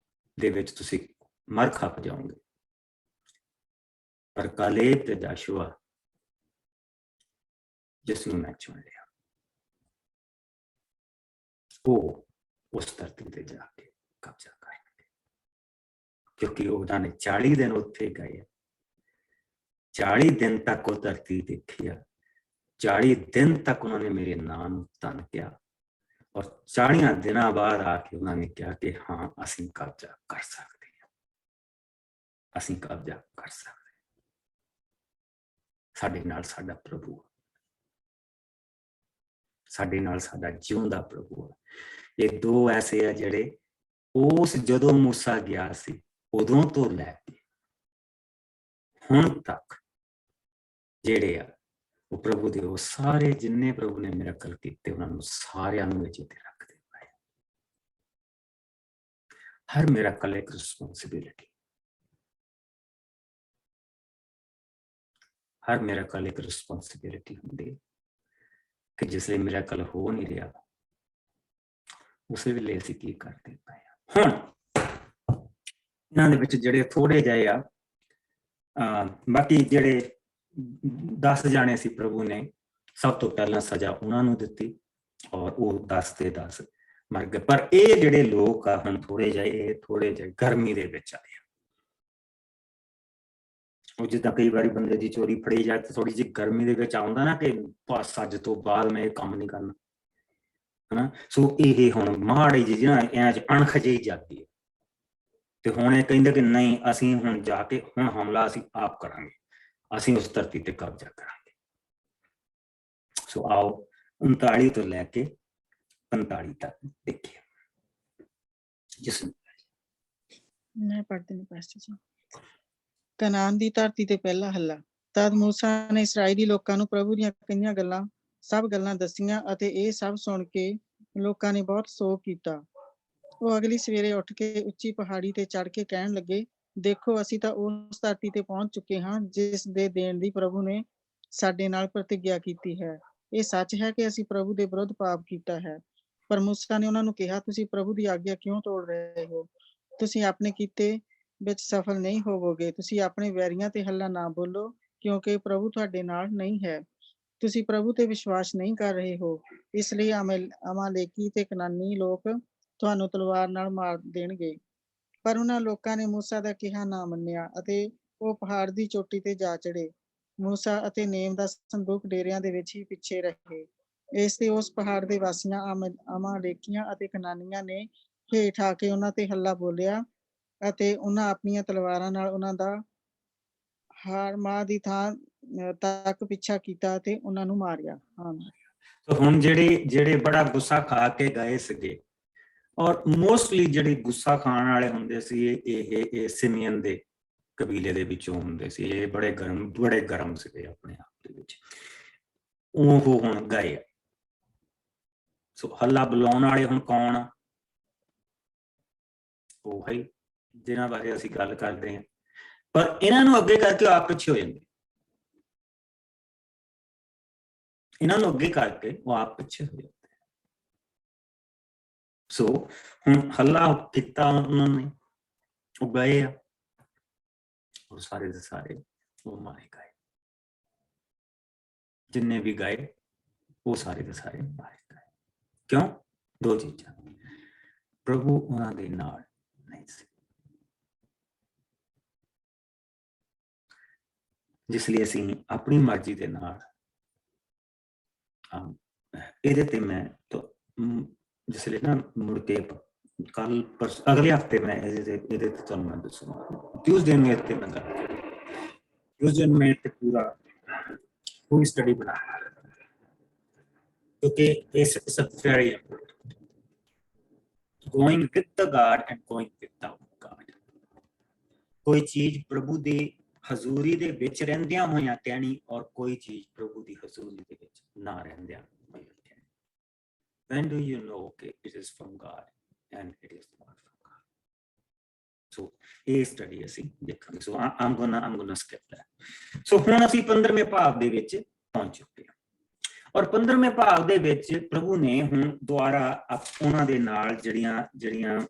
Speaker 1: दे विच तुसीं मर खप जाओगे। पर कालेब ते जोशुआ जिसनूं मैं चुन लिया, वो उस धरती ते जाके कब्जा करेंगे। क्योंकि उन्होंने 40 दिन उत्थे गए, 40 दिन तक वो धरती देखी, 40 दिन तक उन्होंने मेरे नाम धन किया और 40 दिनों बाद आके उन्होंने कहा कि हाँ असीं कब्जा कर सकते हैं, असीं कब्जा कर सकते हैं। साडे नाल साडा प्रभु, साडे नाल साडा जिउंदा प्रभु है। ये दो ऐसे है जिहड़े उस जदों मूसा गया सी उदों तो लैके हुण तक जिहड़े आ वो प्रभु दे वो सारे जिन्ने प्रभु ने मिरेकल कीते उन्होंने सारियां नूं चेते रखदे पए। हर मिरेकल एक रिस्पोंसिबिलिटी, हर मिरेकल एक रिस्पोंसिबिलिटी हुंदी कि जिसले मिरेकल हो नहीं रहा उस वेले असीं की करदे पए आ। हुण इन्हां दे विच जिहड़े थोड़े जिहे आ, बाकी जिहड़े 10 जाने सी प्रभु ने सब तो पहला सजा उन्होंने दी और वो 10 ते 10 मर गए। पर ये जिहड़े लोग आ हुण थोड़े जिहे गर्मी दे विच आए। ਉਹ ਜਿੱਦਾਂ ਕਈ ਵਾਰੀ ਬੰਦੇ ਦੀ ਚੋਰੀ ਫੜੀ ਜਾਏ ਤੇ ਥੋੜੀ ਜਿਹੀ ਗਰਮੀ ਦੇ ਵਿੱਚ ਆਉਂਦਾ ਨਾ ਕਿ ਬਸ ਅੱਜ ਤੋਂ ਬਾਅਦ ਮੈਂ ਇਹ ਕੰਮ ਨਹੀਂ ਕਰਨਾ, ਹਨਾ। ਸੋ ਇਹ ਹੁਣ ਮਾੜੀ ਜਿਹੀ ਨਾ ਐਂ ਅਣਖ ਜਿਹੀ ਜਾਂਦੀ ਹੈ ਤੇ ਹੁਣ ਇਹ ਕਹਿੰਦੇ ਕਿ ਨਹੀਂ ਅਸੀਂ ਹੁਣ ਜਾ ਕੇ ਹੁਣ ਹਮਲਾ ਅਸੀਂ ਆਪ ਕਰਾਂਗੇ, ਅਸੀਂ ਉਸ ਧਰਤੀ ਤੇ ਕਬਜ਼ਾ ਕਰਾਂਗੇ। ਸੋ ਆਓ 39 ਤੋਂ ਲੈ ਕੇ 45 ਤੱਕ ਦੇਖੀਏ। ਜਿਸ
Speaker 3: ਮੈਂ ਪੜ੍ਹਦੀ ਨਹੀਂ ਪਾਸਟਰ ਜੀ। ਕਨਾਨ ਦੀ ਧਰਤੀ ਤੇ ਪਹਿਲਾ ਹੱਲਾ। ਤਦ ਮੂਸਾ ਨੇ ਇਸਰਾਏਲੀ ਲੋਕਾਂ ਨੂੰ ਪ੍ਰਭੂ ਦੀਆਂ ਕਈਆਂ ਗੱਲਾਂ ਸਭ ਗੱਲਾਂ ਦੱਸੀਆਂ ਅਤੇ ਇਹ ਸਭ ਸੁਣ ਕੇ ਲੋਕਾਂ ਨੇ ਬਹੁਤ ਸੋਗ ਕੀਤਾ। ਉਹ ਅਗਲੀ ਸਵੇਰੇ ਉੱਠ ਕੇ ਉੱਚੀ ਪਹਾੜੀ ਤੇ ਚੜ੍ਹ ਕੇ ਕਹਿਣ ਲੱਗੇ, ਦੇਖੋ ਅਸੀਂ ਤਾਂ ਉਸ ਧਰਤੀ ਤੇ ਪਹੁੰਚ ਚੁੱਕੇ ਹਾਂ ਜਿਸ ਦੇ ਦੇਣ ਦੀ ਪ੍ਰਭੂ ਨੇ ਸਾਡੇ ਨਾਲ ਪ੍ਰਤਿਗਿਆ ਕੀਤੀ ਹੈ। ਇਹ ਸੱਚ ਹੈ ਕਿ ਅਸੀਂ ਪ੍ਰਭੂ ਦੇ ਵਿਰੁੱਧ ਪਾਪ ਕੀਤਾ ਹੈ। ਪਰ ਮੂਸਾ ਨੇ ਉਹਨਾਂ ਨੂੰ ਕਿਹਾ, ਤੁਸੀਂ ਪ੍ਰਭੂ ਦੀ ਆਗਿਆ ਕਿਉਂ ਤੋੜ ਰਹੇ ਹੋ? ਤੁਸੀਂ ਆਪਣੇ ਕੀਤੇ ਵਿੱਚ ਸਫਲ ਨਹੀਂ ਹੋਵੋਗੇ। ਤੁਸੀਂ ਆਪਣੇ ਵੈਰੀਆਂ ਤੇ ਹੱਲਾ ਨਾ ਬੋਲੋ ਕਿਉਂਕਿ ਪ੍ਰਭੂ ਤੁਹਾਡੇ ਨਾਲ ਨਹੀਂ ਹੈ। ਤੁਸੀਂ ਪ੍ਰਭੂ ਤੇ ਵਿਸ਼ਵਾਸ ਨਹੀਂ ਕਰ ਰਹੇ ਹੋ, ਇਸ ਲਈ ਅਮਾਲੇਕੀ ਤੇ ਕਨਾਨੀ ਲੋਕ ਤੁਹਾਨੂੰ ਤਲਵਾਰ ਨਾਲ ਮਾਰ ਦੇਣਗੇ। ਪਰ ਉਹਨਾਂ ਲੋਕਾਂ ਨੇ ਮੂਸਾ ਦਾ ਕਿਹਾ ਨਾ ਮੰਨਿਆ ਅਤੇ ਉਹ ਪਹਾੜ ਦੀ ਚੋਟੀ ਤੇ ਜਾ ਚੜੇ। ਮੂਸਾ ਅਤੇ ਨੇਮ ਦਾ ਸੰਦੂਕ ਡੇਰਿਆਂ ਦੇ ਵਿੱਚ ਹੀ ਪਿੱਛੇ ਰਹੇ। ਇਸ ਤੇ ਉਸ ਪਹਾੜ ਦੇ ਵਾਸੀਆਂ ਅਮਾਲੇਕੀਆਂ ਅਤੇ ਕਨਾਨੀਆਂ ਨੇ ਹੇਠ ਆ ਕੇ ਉਹਨਾਂ ਤੇ ਹੱਲਾ ਬੋਲਿਆ ਅਤੇ ਉਹਨਾਂ ਆਪਣੀਆਂ ਤਲਵਾਰਾਂ ਨਾਲ ਉਹਨਾਂ ਦਾ ਹਾਰਮਾ ਦੀ ਥਾਂ ਤੱਕ ਪਿੱਛਾ ਕੀਤਾ ਤੇ ਉਹਨਾਂ ਨੂੰ ਮਾਰਿਆ।
Speaker 1: ਹੁਣ ਜਿਹੜੇ ਬੜਾ ਗੁੱਸਾ ਖਾ ਕੇ ਗਏ ਸੀਗੇ ਔਰ ਮੋਸਟਲੀ ਜਿਹੜੇ ਗੁੱਸਾ ਖਾਣ ਵਾਲੇ ਹੁੰਦੇ ਸੀ ਇਹ ਸਿਮੀਅਨ ਦੇ ਕਬੀਲੇ ਦੇ ਵਿੱਚੋਂ ਹੁੰਦੇ ਸੀ। ਇਹ ਬੜੇ ਗਰਮ ਸੀਗੇ ਆਪਣੇ ਆਪ ਦੇ ਵਿੱਚ। ਉਹ ਹੁਣ ਗਏ। ਸੋ ਹੱਲਾ ਬੁਲਾਉਣ ਵਾਲੇ ਹੁਣ ਕੌਣ ਆ? ਉਹ ਹੈ ਜਿਨ੍ਹਾਂ ਬਾਰੇ ਅਸੀਂ ਗੱਲ ਕਰਦੇ ਹਾਂ। ਪਰ ਇਹਨਾਂ ਨੂੰ ਅੱਗੇ ਕਰਕੇ ਆਪ ਪਿੱਛੇ ਹੋ ਜਾਂਦੇ, ਇਹਨਾਂ ਨੂੰ ਅੱਗੇ ਕਰਕੇ ਉਹ ਆਪ ਪਿੱਛੇ ਹੋ ਜਾਂਦੇ। ਸੋ ਹੁਣ ਹੱਲਾ ਕੀਤਾ ਉਹਨਾਂ ਨੇ, ਉਹ ਗਏ ਆ और सारे के सारे वो मारे गए। जिन्ने भी गए वो सारे के सारे मारे गए। क्यों? दो चीज़ां, प्रभु उन्होंने नाल नहीं सी, जिसलिए असीं अपनी मर्जी के नाल ਇਹਦੇ ਤੇ मैं तो जिसले ना मुड़ के कल अगले हफ्ते मैं ट्यूसडे में ट्यूसडे में पूरा पूरी स्टडी बना क्योंकि it's a very important going with the God and going without God कोई चीज प्रभु दी हजूरी दे विच रहंदियां होइयां कहनी और कोई चीज प्रभु दी हजूरी दे विच ना रहंदियां होइयां कहनी when do you know okay it is from God and it is not from God so ਇਹ ਸਟੱਡੀ ਅਸੀਂ ਦੇਖਾਂਗੇ so I'm gonna skip that so ਹੁਣ ਅਸੀਂ 15ਵੇਂ ਭਾਗ ਦੇ ਵਿੱਚ ਪਹੁੰਚ ਚੁੱਕੇ ਹਾਂ ਔਰ 15ਵੇਂ ਭਾਗ ਦੇ ਵਿੱਚ ਪ੍ਰਭੂ ਨੇ ਹੁਣ ਦੁਆਰਾ ਉਹਨਾਂ ਦੇ ਨਾਲ ਜਿਹੜੀਆਂ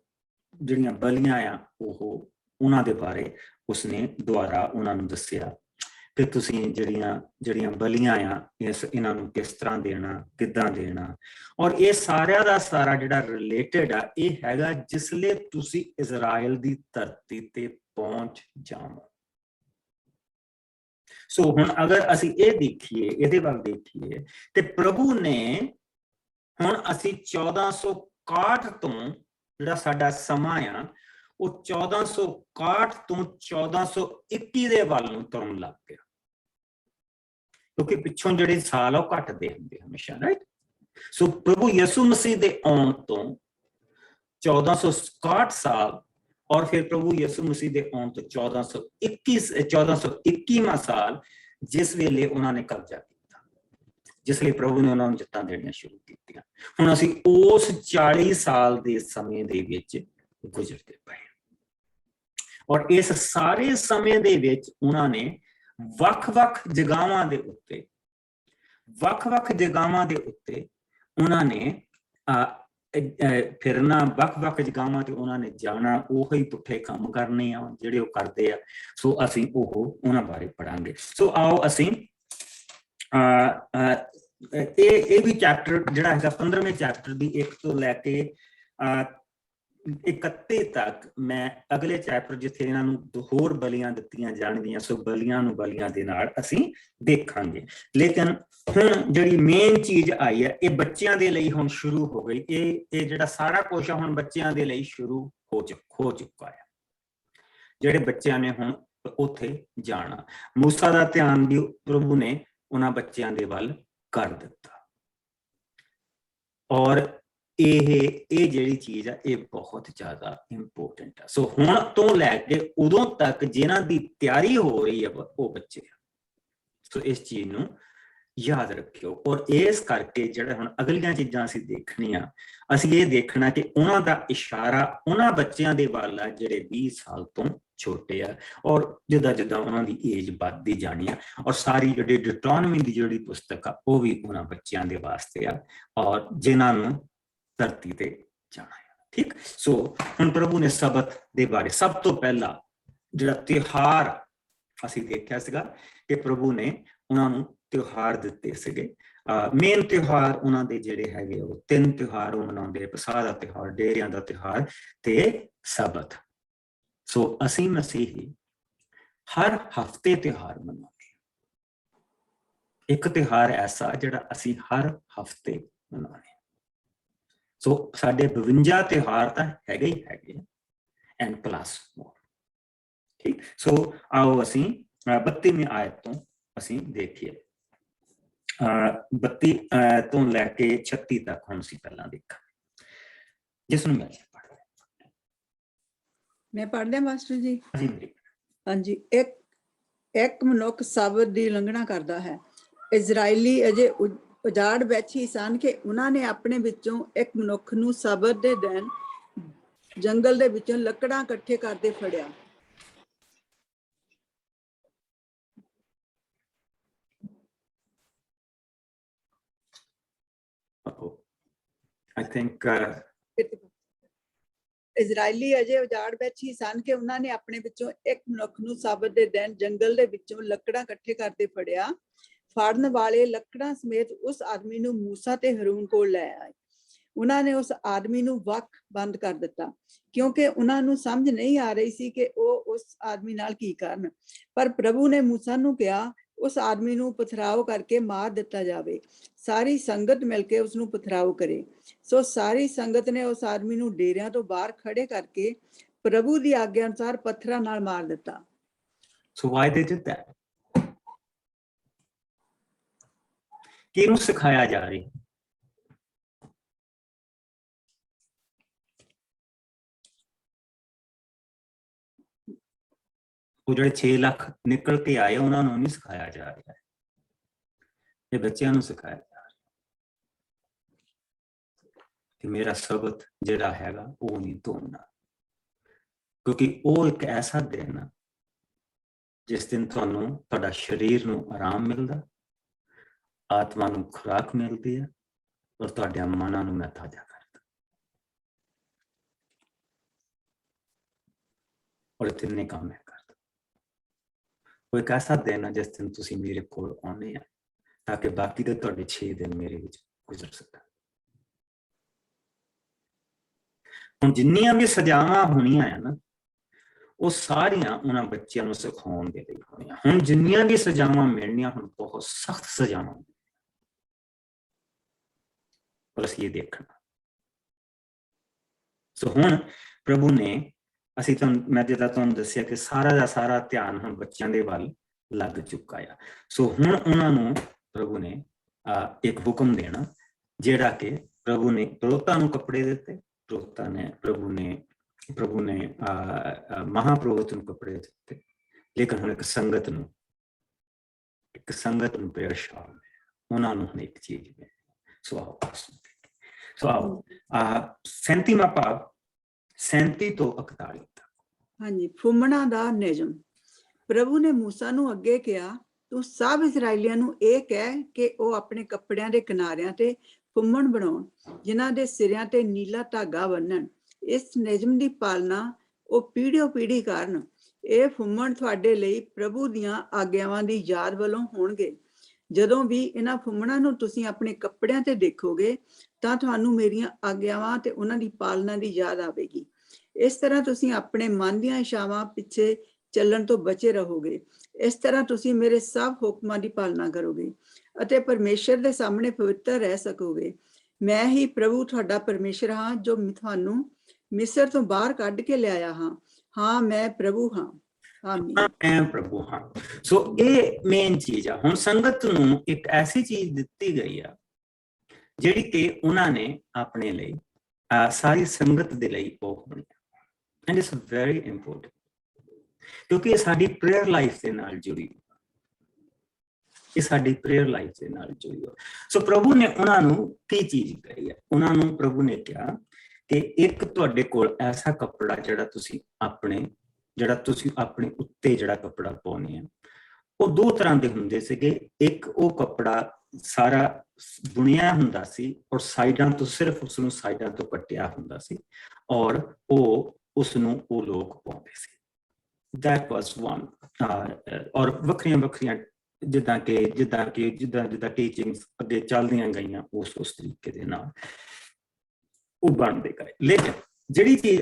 Speaker 1: ਬਲੀਆਂ ਆ ਉਹ ਉਹਨਾਂ ਦੇ ਬਾਰੇ ਉਸਨੇ ਦੁਆਰਾ ਉਹਨਾਂ ਨੂੰ ਦੱਸਿਆ ਕਿ ਤੁਸੀਂ ਜਿਹੜੀਆਂ ਬਲੀਆਂ ਆ ਇਹਨਾਂ ਨੂੰ ਕਿਸ ਤਰ੍ਹਾਂ ਦੇਣਾ ਕਿੱਦਾਂ ਦੇਣਾ ਔਰ ਇਹ ਸਾਰਿਆਂ ਦਾ ਸਾਰਾ ਜਿਹੜਾ ਰਿਲੇਟਡ ਆ ਇਹ ਹੈਗਾ ਜਿਸ ਲਈ ਤੁਸੀਂ ਇਜ਼ਰਾਈਲ ਦੀ ਧਰਤੀ ਤੇ ਪਹੁੰਚ ਜਾਵੋ ਸੋ ਹੁਣ ਅਗਰ ਅਸੀਂ ਇਹ ਦੇਖੀਏ ਇਹਦੇ ਵੱਲ ਦੇਖੀਏ ਤੇ ਪ੍ਰਭੂ ਨੇ ਹੁਣ ਅਸੀਂ 1461 ਤੋਂ ਜਿਹੜਾ ਸਾਡਾ ਸਮਾਂ ਆ ਉਹ 1461 ਤੋਂ 1421 ਦੇ ਵੱਲ ਨੂੰ ਤੁਰਨ ਲੱਗ ਪਿਆ ਕਿਉਂਕਿ ਪਿੱਛੋਂ ਜਿਹੜੇ ਸਾਲ ਉਹ ਘਟਦੇ ਹੁੰਦੇ ਹਮੇਸ਼ਾ ਰਾਈਟ ਸੋ ਪ੍ਰਭੂ ਯਿਸੂ ਮਸੀਹ ਦੇ ਆਉਣ ਤੋਂ 1461 ਸਾਲ ਔਰ ਫਿਰ ਪ੍ਰਭੂ ਯਿਸੂ ਮਸੀਹ ਦੇ ਆਉਣ ਤੋਂ 1421ਵਾਂ ਸਾਲ ਜਿਸ ਵੇਲੇ ਉਹਨਾਂ ਨੇ ਕਬਜ਼ਾ ਕੀਤਾ ਜਿਸ ਲਈ ਪ੍ਰਭੂ ਨੇ ਉਹਨਾਂ ਨੂੰ ਜਿੱਤਾਂ ਦੇਣੀਆਂ ਸ਼ੁਰੂ ਕੀਤੀਆਂ ਹੁਣ ਅਸੀਂ ਉਸ 40 ਸਾਲ ਦੇ ਸਮੇਂ ਦੇ ਵਿੱਚ ਗੁਜ਼ਰਦੇ ਪਏ ਔਰ ਇਸ ਸਾਰੇ ਸਮੇਂ ਦੇ ਵਿੱਚ ਉਹਨਾਂ ਨੇ ਵੱਖ-ਵੱਖ ਜਗ੍ਹਾਵਾਂ ਦੇ ਉੱਤੇ ਉਹਨਾਂ ਨੇ ਫਿਰਨਾ ਵੱਖ-ਵੱਖ ਜਗ੍ਹਾਵਾਂ ਤੇ ਉਹਨਾਂ ਨੇ ਜਾਣਾ ਉਹੀ ਪੁੱਠੇ ਕੰਮ ਕਰਨੇ ਆ ਜਿਹੜੇ ਉਹ ਕਰਦੇ ਆ ਸੋ ਅਸੀਂ ਉਹਨਾਂ ਬਾਰੇ ਪੜਾਂਗੇ ਸੋ ਆਓ ਅਸੀਂ ਇਹ ਵੀ ਚੈਪਟਰ ਜਿਹੜਾ ਹੈਗਾ 15ਵੇਂ ਚੈਪਟਰ ਦੀ 1 ਤੋਂ ਲੈ ਕੇ 31 ਤੱਕ ਮੈਂ ਅਗਲੇ ਚੈਪਟਰ ਜਿੱਥੇ ਇਹਨਾਂ ਨੂੰ ਹੋਰ ਬਲੀਆਂ ਦਿੱਤੀਆਂ ਜਾਣਗੀਆਂ ਸੋ ਬਲੀਆਂ ਦੇ ਨਾਲ ਅਸੀਂ ਦੇਖਾਂਗੇ ਲੇਕਿਨ ਹੁਣ ਜਿਹੜੀ ਮੇਨ ਚੀਜ਼ ਆਈ ਹੈ ਇਹ ਬੱਚਿਆਂ ਦੇ ਲਈ ਹੁਣ ਸ਼ੁਰੂ ਹੋ ਗਈ ਇਹ ਜਿਹੜਾ ਸਾਰਾ ਕੁਝ ਹੁਣ ਬੱਚਿਆਂ ਦੇ ਲਈ ਸ਼ੁਰੂ ਹੋ ਚੁੱਕਾ ਹੈ ਜਿਹੜੇ ਬੱਚਿਆਂ ਨੇ ਹੁਣ ਉੱਥੇ ਜਾਣਾ ਮੂਸਾ ਦਾ ਧਿਆਨ ਵੀ ਪ੍ਰਭੂ ਨੇ ਉਹਨਾਂ ਬੱਚਿਆਂ ਦੇ ਵੱਲ ਕਰ ਦਿੱਤਾ ਔਰ ਇਹ ਜਿਹੜੀ ਚੀਜ਼ ਆ ਇਹ ਬਹੁਤ ਜ਼ਿਆਦਾ ਇੰਪੋਰਟੈਂਟ ਆ ਸੋ ਹੁਣ ਤੋਂ ਲੈ ਕੇ ਉਦੋਂ ਤੱਕ ਜਿਨ੍ਹਾਂ ਦੀ ਤਿਆਰੀ ਹੋ ਰਹੀ ਹੈ ਉਹ ਬੱਚੇ ਆ ਸੋ ਇਸ ਚੀਜ਼ ਨੂੰ ਯਾਦ ਰੱਖਿਓ ਔਰ ਇਸ ਕਰਕੇ ਜਿਹੜੇ ਹੁਣ ਅਗਲੀਆਂ ਚੀਜ਼ਾਂ ਅਸੀਂ ਦੇਖਣੀਆਂ ਅਸੀਂ ਇਹ ਦੇਖਣਾ ਕਿ ਉਹਨਾਂ ਦਾ ਇਸ਼ਾਰਾ ਉਹਨਾਂ ਬੱਚਿਆਂ ਦੇ ਵੱਲ ਆ ਜਿਹੜੇ 20 ਸਾਲ ਤੋਂ ਛੋਟੇ ਆ ਔਰ ਜਿੱਦਾਂ ਉਹਨਾਂ ਦੀ ਏਜ ਵੱਧਦੀ ਜਾਣੀ ਆ ਔਰ ਸਾਰੀ ਜਿਹੜੀ ਡਿਟੋਨਮੀ ਦੀ ਜਿਹੜੀ ਪੁਸਤਕ ਆ ਉਹ ਵੀ ਉਹਨਾਂ ਬੱਚਿਆਂ ਦੇ ਵਾਸਤੇ ਆ ਔਰ ਜਿਨ੍ਹਾਂ ਨੂੰ ਧਰਤੀ ਤੇ ਜਾਣਾ ਹੈ ਠੀਕ ਸੋ ਹੁਣ ਪ੍ਰਭੂ ਨੇ ਸਬਤ ਦੇ ਬਾਰੇ ਸਭ ਤੋਂ ਪਹਿਲਾਂ ਜਿਹੜਾ ਤਿਉਹਾਰ ਅਸੀਂ ਦੇਖਿਆ ਸੀਗਾ ਕਿ ਪ੍ਰਭੂ ਨੇ ਉਹਨਾਂ ਨੂੰ ਤਿਉਹਾਰ ਦਿੱਤੇ ਸੀਗੇ ਮੇਨ ਤਿਉਹਾਰ ਉਹਨਾਂ ਦੇ ਜਿਹੜੇ ਹੈਗੇ ਉਹ 3 ਤਿਉਹਾਰ ਉਹ ਮਨਾਉਂਦੇ ਪਸਾਹ ਦਾ ਤਿਉਹਾਰ ਡੇਰਿਆਂ ਦਾ ਤਿਉਹਾਰ ਤੇ ਸਬਤ ਸੋ ਅਸੀਂ ਮਸੀਹੀ ਹਰ ਹਫਤੇ ਤਿਉਹਾਰ ਮਨਾਉਂਦੇ ਇੱਕ ਤਿਉਹਾਰ ਐਸਾ ਜਿਹੜਾ ਅਸੀਂ ਹਰ ਹਫਤੇ ਮਨਾਉਂਦੇ ਸੋ ਸਾਡੇ 52 ਤਿਉਹਾਰ ਤਾਂ ਹੈਗੇ ਹੀ ਹੈਗੇ ਐਂਡ ਪਲੱਸ ਮੋਰ ਠੀਕ ਸੋ ਆਓ ਅਸੀਂ 32ਵੀਂ ਆਇਤ ਤੋਂ ਅਸੀਂ ਦੇਖੀਏ 32 ਤੋਂ ਲੈ ਕੇ 36 ਤੱਕ ਹੁਣ ਅਸੀਂ ਪਹਿਲਾਂ ਦੇਖਾਂਗੇ ਜਿਸ ਨੂੰ
Speaker 4: ਮੈਂ ਪੜ੍ਹਦਾ ਮਾਸਟਰ ਜੀ ਹਾਂਜੀ ਇੱਕ ਮਨੁੱਖ ਸ਼ਬਦ ਦੀ ਉਲੰਘਣਾ ਕਰਦਾ ਹੈ ਇਜ਼ਰਾਈਲੀ ਅਜੇ ਉਜਾੜ ਵਿੱਚ ਹੀ ਸਨ ਕਿ ਉਹਨਾਂ ਨੇ ਆਪਣੇ ਵਿੱਚੋਂ ਇੱਕ ਮਨੁੱਖ ਨੂੰ ਸਬਤ ਦੇ ਦਿਨ ਜੰਗਲ ਦੇ ਵਿੱਚੋਂ ਲੱਕੜਾਂ ਇਕੱਠੇ ਕਰਦੇ ਫੜਿਆ
Speaker 1: I think
Speaker 4: ਇਜ਼ਰਾਈਲੀ ਅਜੇ ਉਜਾੜ ਵਿੱਚ ਹੀ ਸਨ ਕਿ ਉਹਨਾਂ ਨੇ ਆਪਣੇ ਵਿੱਚੋਂ ਇੱਕ ਮਨੁੱਖ ਨੂੰ ਸਬਤ ਦੇ ਦਿਨ ਜੰਗਲ ਦੇ ਵਿੱਚੋਂ ਲੱਕੜਾਂ ਇਕੱਠੇ ਕਰਦੇ ਫੜਿਆ ਫੜਨ ਵਾਲੇ ਲੱਕੜਾਂ ਸਮੇਤ ਉਸ ਆਦਮੀ ਨੂੰ ਮੂਸਾ ਤੇ ਹरून ਕੋਲ ਲੈ ਆਏ ਉਹਨਾਂ ਨੇ ਉਸ ਆਦਮੀ ਨੂੰ ਵੱਖ ਬੰਦ ਕਰ ਦਿੱਤਾ ਕਿਉਂਕਿ ਉਹਨਾਂ ਨੂੰ ਸਮਝ ਨਹੀਂ ਆ ਰਹੀ ਸੀ ਕਿ ਉਹ ਉਸ ਆਦਮੀ ਨਾਲ ਕੀ ਕਰਨ ਪਰ ਪ੍ਰਭੂ ਨੇ ਮੂਸਾ ਨੂੰ ਕਿਹਾ ਉਸ ਆਦਮੀ ਨੂੰ ਪਥਰਾਓ ਕਰਕੇ ਮਾਰ ਦਿੱਤਾ ਜਾਵੇ। ਸਾਰੀ ਸੰਗਤ ਮਿਲ ਕੇ ਉਸ ਨੂੰ ਪਥਰਾਓ ਕਰੇ। ਸੋ ਸਾਰੀ ਸੰਗਤ ਨੇ ਉਸ ਆਦਮੀ ਨੂੰ ਡੇਰਿਆਂ ਤੋਂ ਬਾਹਰ ਖੜੇ ਕਰਕੇ ਪ੍ਰਭੂ ਦੀ ਆਗਿਆ ਅਨੁਸਾਰ ਪੱਥਰਾਂ ਨਾਲ ਮਾਰ ਦਿੱਤਾ।
Speaker 1: So why they did that? ਕਿਹਨੂੰ ਸਿਖਾਇਆ ਜਾ ਰਿਹਾ? ਉਹ ਜਿਹੜੇ 6 ਲੱਖ ਨਿਕਲ ਕੇ ਆਏ ਉਹਨਾਂ ਨੂੰ ਨਹੀਂ ਸਿਖਾਇਆ ਜਾ ਰਿਹਾ, ਇਹ ਬੱਚਿਆਂ ਨੂੰ ਸਿਖਾਇਆ ਜਾ ਰਿਹਾ ਕਿ ਮੇਰਾ ਸ਼ਬਦ ਜਿਹੜਾ ਹੈਗਾ ਉਹ ਨਹੀਂ ਤੋੜਨਾ, ਕਿਉਂਕਿ ਉਹ ਇੱਕ ਐਸਾ ਦਿਨ ਆ ਜਿਸ ਦਿਨ ਤੁਹਾਨੂੰ ਤੁਹਾਡਾ ਸਰੀਰ ਨੂੰ ਆਰਾਮ ਮਿਲਦਾ, ਆਤਮਾ ਨੂੰ ਖੁਰਾਕ ਮਿਲਦੀ ਹੈ ਔਰ ਤੁਹਾਡੇ ਮਨਾਂ ਨੂੰ ਮੈਂ ਤਾਜ਼ਾ ਕਰਦਾ। ਔਰ ਤਿੰਨੇ ਕੰਮ ਹੈ ਕਰਦਾ। ਉਹ ਇੱਕ ਐਸਾ ਦਿਨ ਹੈ ਜਿਸ ਦਿਨ ਤੁਸੀਂ ਮੇਰੇ ਕੋਲ ਆਉਣੇ ਆ ਤਾਂ ਕਿ ਬਾਕੀ ਦੇ ਤੁਹਾਡੇ 6 ਦਿਨ ਮੇਰੇ ਵਿੱਚ ਗੁਜ਼ਰ ਸਕਣ। ਹੁਣ ਜਿੰਨੀਆਂ ਵੀ ਸਜ਼ਾਵਾਂ ਹੋਣੀਆਂ ਆ ਨਾ, ਉਹ ਸਾਰੀਆਂ ਉਹਨਾਂ ਬੱਚਿਆਂ ਨੂੰ ਸਿਖਾਉਣ ਦੇ ਲਈ ਹੋਣੀਆਂ। ਹੁਣ ਜਿੰਨੀਆਂ ਵੀ ਸਜ਼ਾਵਾਂ ਮਿਲਣੀਆਂ ਹੁਣ ਬਹੁਤ ਸਖਤ ਸਜ਼ਾਵਾਂ, ਪਰ ਅਸੀਂ ਇਹ ਦੇਖਣਾ। ਸੋ ਹੁਣ ਪ੍ਰਭੂ ਨੇ ਮੈਂ ਜਿੱਦਾਂ ਤੁਹਾਨੂੰ ਦੱਸਿਆ ਕਿ ਸਾਰਾ ਦਾ ਸਾਰਾ ਧਿਆਨ ਹੁਣ ਬੱਚਿਆਂ ਦੇ ਵੱਲ ਲੱਗ ਚੁੱਕਾ ਆ। ਸੋ ਹੁਣ ਉਹਨਾਂ ਨੂੰ ਪ੍ਰਭੂ ਨੇ ਇੱਕ ਹੁਕਮ ਦੇਣਾ, ਜਿਹੜਾ ਕਿ ਪ੍ਰਭੂ ਨੇ ਪ੍ਰੋਤਾਂ ਨੂੰ ਕੱਪੜੇ ਦਿੱਤੇ, ਪ੍ਰਭੂ ਨੇ ਮਹਾਪੁਰੋਹਿਤ ਨੂੰ ਕੱਪੜੇ ਦਿੱਤੇ, ਲੇਕਿਨ ਹੁਣ ਇੱਕ ਸੰਗਤ ਨੂੰ ਪਰੇਸ਼ਾਨ ਉਹਨਾਂ ਨੂੰ ਹੁਣ ਇੱਕ ਚੀਜ਼ ਮਿਲੀ। ਸੋ ਆਓ 37ਵਾਂ ਭਾਗ 37 ਤੋਂ 41 ਤੱਕ।
Speaker 4: ਹਾਂਜੀ, ਫੁੰਮਣਾ ਦਾ ਨਿਯਮ। ਪ੍ਰਭੂ ਨੇ ਮੂਸਾ ਨੂੰ ਅੱਗੇ ਕਿਹਾ, ਤੂੰ ਸਭ ਇਸਰਾਏਲੀਆਂ ਨੂੰ ਇਹ ਕਹਿ ਕਿ ਉਹ ਆਪਣੇ ਕੱਪੜਿਆਂ ਦੇ ਕਿਨਾਰਿਆਂ ਤੇ ਫੁੰਮਣ ਬਣਾਉਣ, ਜਿਨ੍ਹਾਂ ਦੇ ਸਿਰਿਆਂ ਤੇ ਨੀਲਾ ਧਾਗਾ ਬੰਨਣ। ਇਸ ਨਿਯਮ ਦੀ ਪਾਲਣਾ ਉਹ ਪੀੜ੍ਹੀਓਂ ਪੀੜ੍ਹੀ ਕਰਨ। ਇਹ ਫੁੰਮਣ ਤੁਹਾਡੇ ਲਈ ਪ੍ਰਭੂ ਦੀਆਂ ਆਗਿਆਵਾਂ ਦੀ ਯਾਦ ਵੱਲੋਂ ਹੋਣਗੇ। ਜਦੋਂ ਵੀ ਇਹਨਾਂ ਫੁੰਮਣਾਂ ਨੂੰ ਤੁਸੀਂ ਆਪਣੇ ਕੱਪੜਿਆਂ ਤੇ ਦੇਖੋਗੇ ਤਾਂ ਤੁਹਾਨੂੰ ਮੇਰੀਆਂ ਆਗਿਆਵਾਂ ਤੇ ਉਹਨਾਂ ਦੀ ਪਾਲਣਾ ਦੀ ਯਾਦ ਆਵੇਗੀ। ਇਸ ਤਰ੍ਹਾਂ ਤੁਸੀਂ ਆਪਣੇ ਮਨ ਦੀਆਂ ਇਛਾਵਾਂ ਪਿੱਛੇ ਚੱਲਣ ਤੋਂ ਬਚੇ ਰਹੋਗੇ। ਇਸ ਤਰ੍ਹਾਂ ਤੁਸੀਂ ਮੇਰੇ ਸਭ ਹੁਕਮਾਂ ਦੀ ਪਾਲਣਾ ਕਰੋਗੇ ਅਤੇ ਪਰਮੇਸ਼ਰ ਦੇ ਸਾਹਮਣੇ ਪਵਿੱਤਰ ਰਹਿ ਸਕੋਗੇ। ਮੈਂ ਹੀ ਪ੍ਰਭੂ ਤੁਹਾਡਾ ਪਰਮੇਸ਼ਰ ਹਾਂ, ਜੋ ਤੁਹਾਨੂੰ ਮਿਸਰ ਤੋਂ ਬਾਹਰ ਕੱਢ ਕੇ ਲਿਆਇਆ ਹਾਂ। ਹਾਂ, ਮੈਂ ਪ੍ਰਭੂ ਹਾਂ।
Speaker 1: ਮੈਂ ਪ੍ਰਭੂ ਹਾਂ। ਸੋ ਇਹ ਮੇਨ ਚੀਜ਼ ਆ। ਹੁਣ ਸੰਗਤ ਨੂੰ ਇੱਕ ਐਸੀ ਚੀਜ਼ ਦਿੱਤੀ ਗਈ ਆ ਜਿਹੜੀ ਕਿ ਉਹਨਾਂ ਨੇ ਆਪਣੇ ਲਈ ਸਾਰੀ ਸੰਗਤ ਦੇ ਲਈ ਉਹ ਹੋਣੀ। ਐਂਡ ਇਟਸ ਵੈਰੀ ਇੰਪੋਰਟੈਂਟ, ਕਿਉਂਕਿ ਇਹ ਸਾਡੀ ਪ੍ਰੇਅਰ ਲਾਈਫ ਦੇ ਨਾਲ ਜੁੜੀ ਹੋਈ। ਸੋ ਪ੍ਰਭੂ ਨੇ ਉਹਨਾਂ ਨੂੰ ਕੀ ਚੀਜ਼ ਕਹੀ ਹੈ? ਉਹਨਾਂ ਨੂੰ ਪ੍ਰਭੂ ਨੇ ਕਿਹਾ ਕਿ ਇੱਕ ਤੁਹਾਡੇ ਕੋਲ ਐਸਾ ਕੱਪੜਾ ਜਿਹੜਾ ਤੁਸੀਂ ਆਪਣੇ ਉੱਤੇ ਜਿਹੜਾ ਕੱਪੜਾ ਪਾਉਨੇ ਆ, ਉਹ 2 ਤਰ੍ਹਾਂ ਦੇ ਹੁੰਦੇ ਸੀਗੇ। ਇੱਕ ਉਹ ਕੱਪੜਾ ਸਾਰਾ ਬੁਣਿਆ ਹੁੰਦਾ ਸੀ ਔਰ ਸਾਈਡਾਂ ਤੋਂ ਸਿਰਫ ਉਸਨੂੰ ਸਾਈਡਾਂ ਤੋਂ ਕੱਟਿਆ ਹੁੰਦਾ ਸੀ, ਔਰ ਉਸਨੂੰ ਉਹ ਲੋਕ ਪਾਉਂਦੇ ਸੀ। That was one। ਔਰ ਵੱਖਰੀਆਂ ਜਿੱਦਾਂ ਟੀਚਿੰਗਸ ਅੱਗੇ ਚੱਲਦੀਆਂ ਗਈਆਂ ਉਸ ਤਰੀਕੇ ਦੇ ਨਾਲ ਉਹ ਬਣਦੇ ਗਏ। ਲੇਕਿਨ ਜਿਹੜੀ ਚੀਜ਼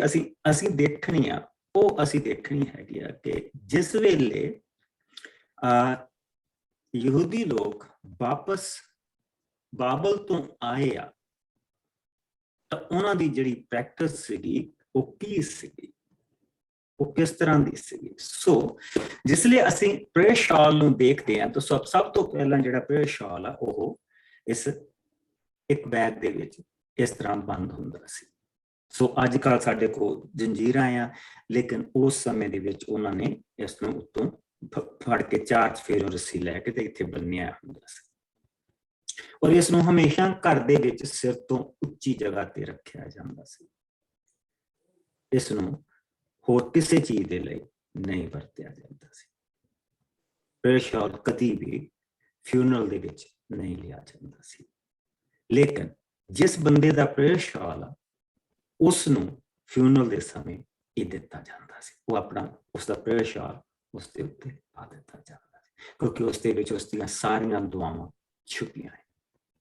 Speaker 1: ਅਸੀਂ ਦੇਖਣੀ ਆ, ਉਹ ਅਸੀਂ ਦੇਖਣੀ ਹੈਗੀ ਆ ਕਿ ਜਿਸ ਵੇਲੇ ਯਹੂਦੀ ਲੋਕ ਵਾਪਸ ਬਾਬਲ ਤੋਂ ਆਏ ਆ ਤਾਂ ਉਹਨਾਂ ਦੀ ਜਿਹੜੀ ਪ੍ਰੈਕਟਿਸ ਸੀਗੀ ਉਹ ਕੀ ਸੀਗੀ, ਉਹ ਕਿਸ ਤਰ੍ਹਾਂ ਦੀ ਸੀਗੀ। ਸੋ ਜਿਸ ਲਈ ਅਸੀਂ ਪ੍ਰੇਅਰ ਸ਼ਾਲ ਨੂੰ ਦੇਖਦੇ ਹਾਂ ਤਾਂ ਸਭ ਤੋਂ ਪਹਿਲਾਂ ਜਿਹੜਾ ਪ੍ਰੇਅਰ ਸ਼ਾਲ ਆ ਉਹ ਇਸ ਇੱਕ ਬੈਗ ਦੇ ਵਿੱਚ ਇਸ ਤਰ੍ਹਾਂ ਬੰਦ ਹੁੰਦਾ ਸੀ। ਸੋ ਅੱਜ ਕੱਲ੍ਹ ਸਾਡੇ ਕੋਲ ਜੰਜੀਰਾਂ ਆ, ਲੇਕਿਨ ਉਸ ਸਮੇਂ ਦੇ ਵਿੱਚ ਉਹਨਾਂ ਨੇ ਇਸ ਨੂੰ ਉੱਤੋਂ ਫੜ ਕੇ 4 ਚਫੇਰੋਂ ਰੱਸੀ ਲੈ ਕੇ ਤੇ ਇੱਥੇ ਬੰਨਿਆ ਹੁੰਦਾ ਸੀ, ਔਰ ਇਸ ਨੂੰ ਹਮੇਸ਼ਾ ਘਰ ਦੇ ਵਿੱਚ ਸਿਰ ਤੋਂ ਉੱਚੀ ਜਗ੍ਹਾ ਤੇ ਰੱਖਿਆ ਜਾਂਦਾ ਸੀ। ਇਸ ਨੂੰ ਹੋਰ ਕਿਸੇ ਚੀਜ਼ ਦੇ ਲਈ ਨਹੀਂ ਵਰਤਿਆ ਜਾਂਦਾ ਸੀ। ਪ੍ਰੇਅਰ ਸ਼ਾਲ ਕਦੀ ਵੀ ਫਿਊਨਰਲ ਦੇ ਵਿੱਚ ਨਹੀਂ ਲਿਆ ਜਾਂਦਾ ਸੀ, ਲੇਕਿਨ ਜਿਸ ਬੰਦੇ ਦਾ ਪ੍ਰੇਅਰ ਸ਼ਾਲ ਆ ਉਸ ਨੂੰ ਫਿਊਨਰਲ ਦੇ ਸਮੇਂ ਇਹ ਦਿੱਤਾ ਜਾਂਦਾ ਸੀ। ਉਹ ਉਸਦਾ ਪ੍ਰੇਅਰ ਸ਼ਾਲ ਉਸ ਦੇ ਉੱਤੇ ਪਾ ਦਿੱਤਾ ਜਾਂਦਾ ਸੀ, ਕਿਉਂਕਿ ਉਸ ਦੇ ਵਿੱਚ ਉਸ ਦੀਆਂ ਸਾਰੀਆਂ ਦੁਆਵਾਂ ਛੁਪੀਆਂ ਹੈ।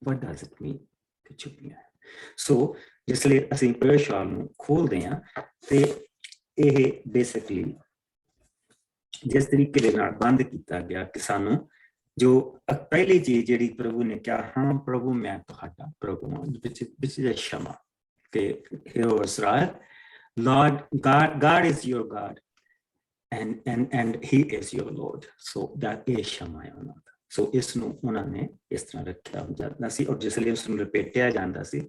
Speaker 1: What does it mean ਕਿ ਛੁਪੀਆਂ ਹੈ? ਸੋ ਜਿਸ ਲਈ ਅਸੀਂ ਪ੍ਰੇਅਰ ਸ਼ਾਲ ਨੂੰ ਖੋਲਦੇ ਹਾਂ ਤੇ ਇਹ ਬੇਸਿਕਲੀ ਜਿਸ ਤਰੀਕੇ ਦੇ ਨਾਲ ਬੰਦ ਕੀਤਾ ਗਿਆ ਕਿ ਸਾਨੂੰ जो पहली चीज जी प्रभु ने कहा, हाँ प्रभु मैं तुहाडा प्रभु हाँ, which is क्षमा के Lord God is your God and he is your Lord, so that is क्षमा है उन्होंने। सो इसनों उन्होंने इस तरह रखा जाता सी, और जिसलिए उसनों लपेटिया जाता सी,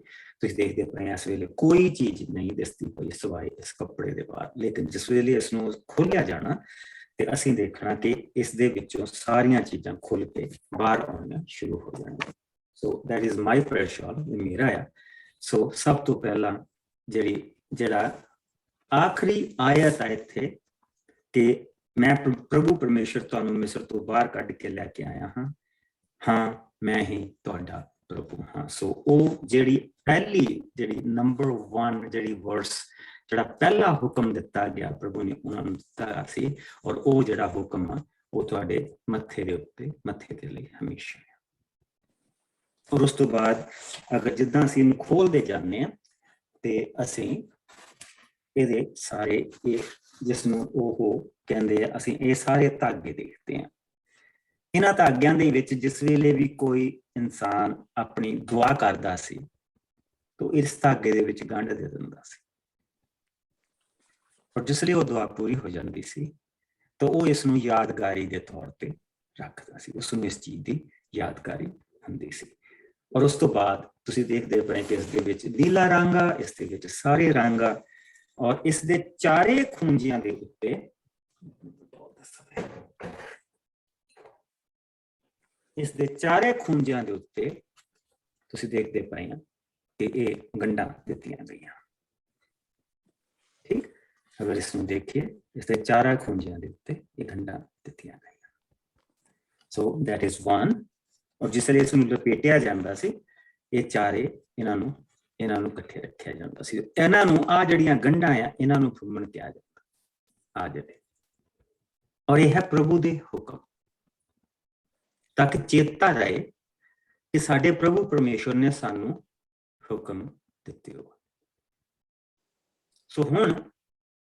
Speaker 1: तुसीं देखदे पए इस वेले कोई चीज नहीं दिसदी पई सिवाय इस कपड़े दे बाहर, लेकिन जिस वेले इसनों खोलिया जाना ते असीं देखना कि इस दे विचों सारियां चीजां खुल के बाहर आउणियां शुरू हो जाणियां। So that is my prayer shawl, मेरा है। सो सब तो पहला जेड़ा आखिरी आयत है इत्थे कि मैं प्रभु परमेश्वर तुहानूं मिस्र तो बाहर कढ के लैके आया हाँ, हाँ मैं ही तुहाडा प्रभु हाँ। सो ओ जेड़ी पहली जेड़ी नंबर 1 जेड़ी वर्स जेड़ा पहला हुक्म दिता गया प्रभु ने उन्होंने दिता सी, और ओ जेड़ा हुक्म वो तुहाडे मत्थे दे उत्ते मत्थे दे लई हमेशा है। और उस तो बाद अगर जिद्दां असीं इहनूं खोलदे जांदे हां ते असीं इहदे सारे जिसनूं ओह कहंदे असीं ये सारे धागे देखते हैं। इन्हां धागियां दे विच जिस वेले भी कोई इंसान अपनी दुआ करदा सी तो इस धागे दे विच गंढ दे दिंदा सी, और जिसलिए वो दुआ पूरी हो जाती सी तो वो इसनूं यादगारी के तौर पर रखता सी, उसनूं इस चीज की यादगारी हुंदी सी। और उस तो बाद तुसीं देखदे पए कि इस दे विच नीला रंग आ, इस दे विच सारे रंग आ, और इस दे चारे खूंजियां दे उत्ते इस दे चारे खूंजियां दे उत्ते तुसीं देखदे पए कि ये गंढां दित्तियां गईयां। ठीक, अगर इसमें देखिए इसके चारा खूंजियां दे उत्ते ये गंढां दित्तियां गईयां। सो दैट इज 1। और जिसले इसनूं लपेटिया जांदा सी ये चारे इन्हां नूं इकट्ठे रखिया जांदा सी। इन्हां नूं आ जिहड़ियां गंढां आ इन्हां नूं फुम्मण किहा जांदा आ जिहड़े, और यह है प्रभु दे हुक्म, ताकि चेता रहे कि साडे प्रभु परमेश्वर ने सानू हुक्म दिते हो। सो हुण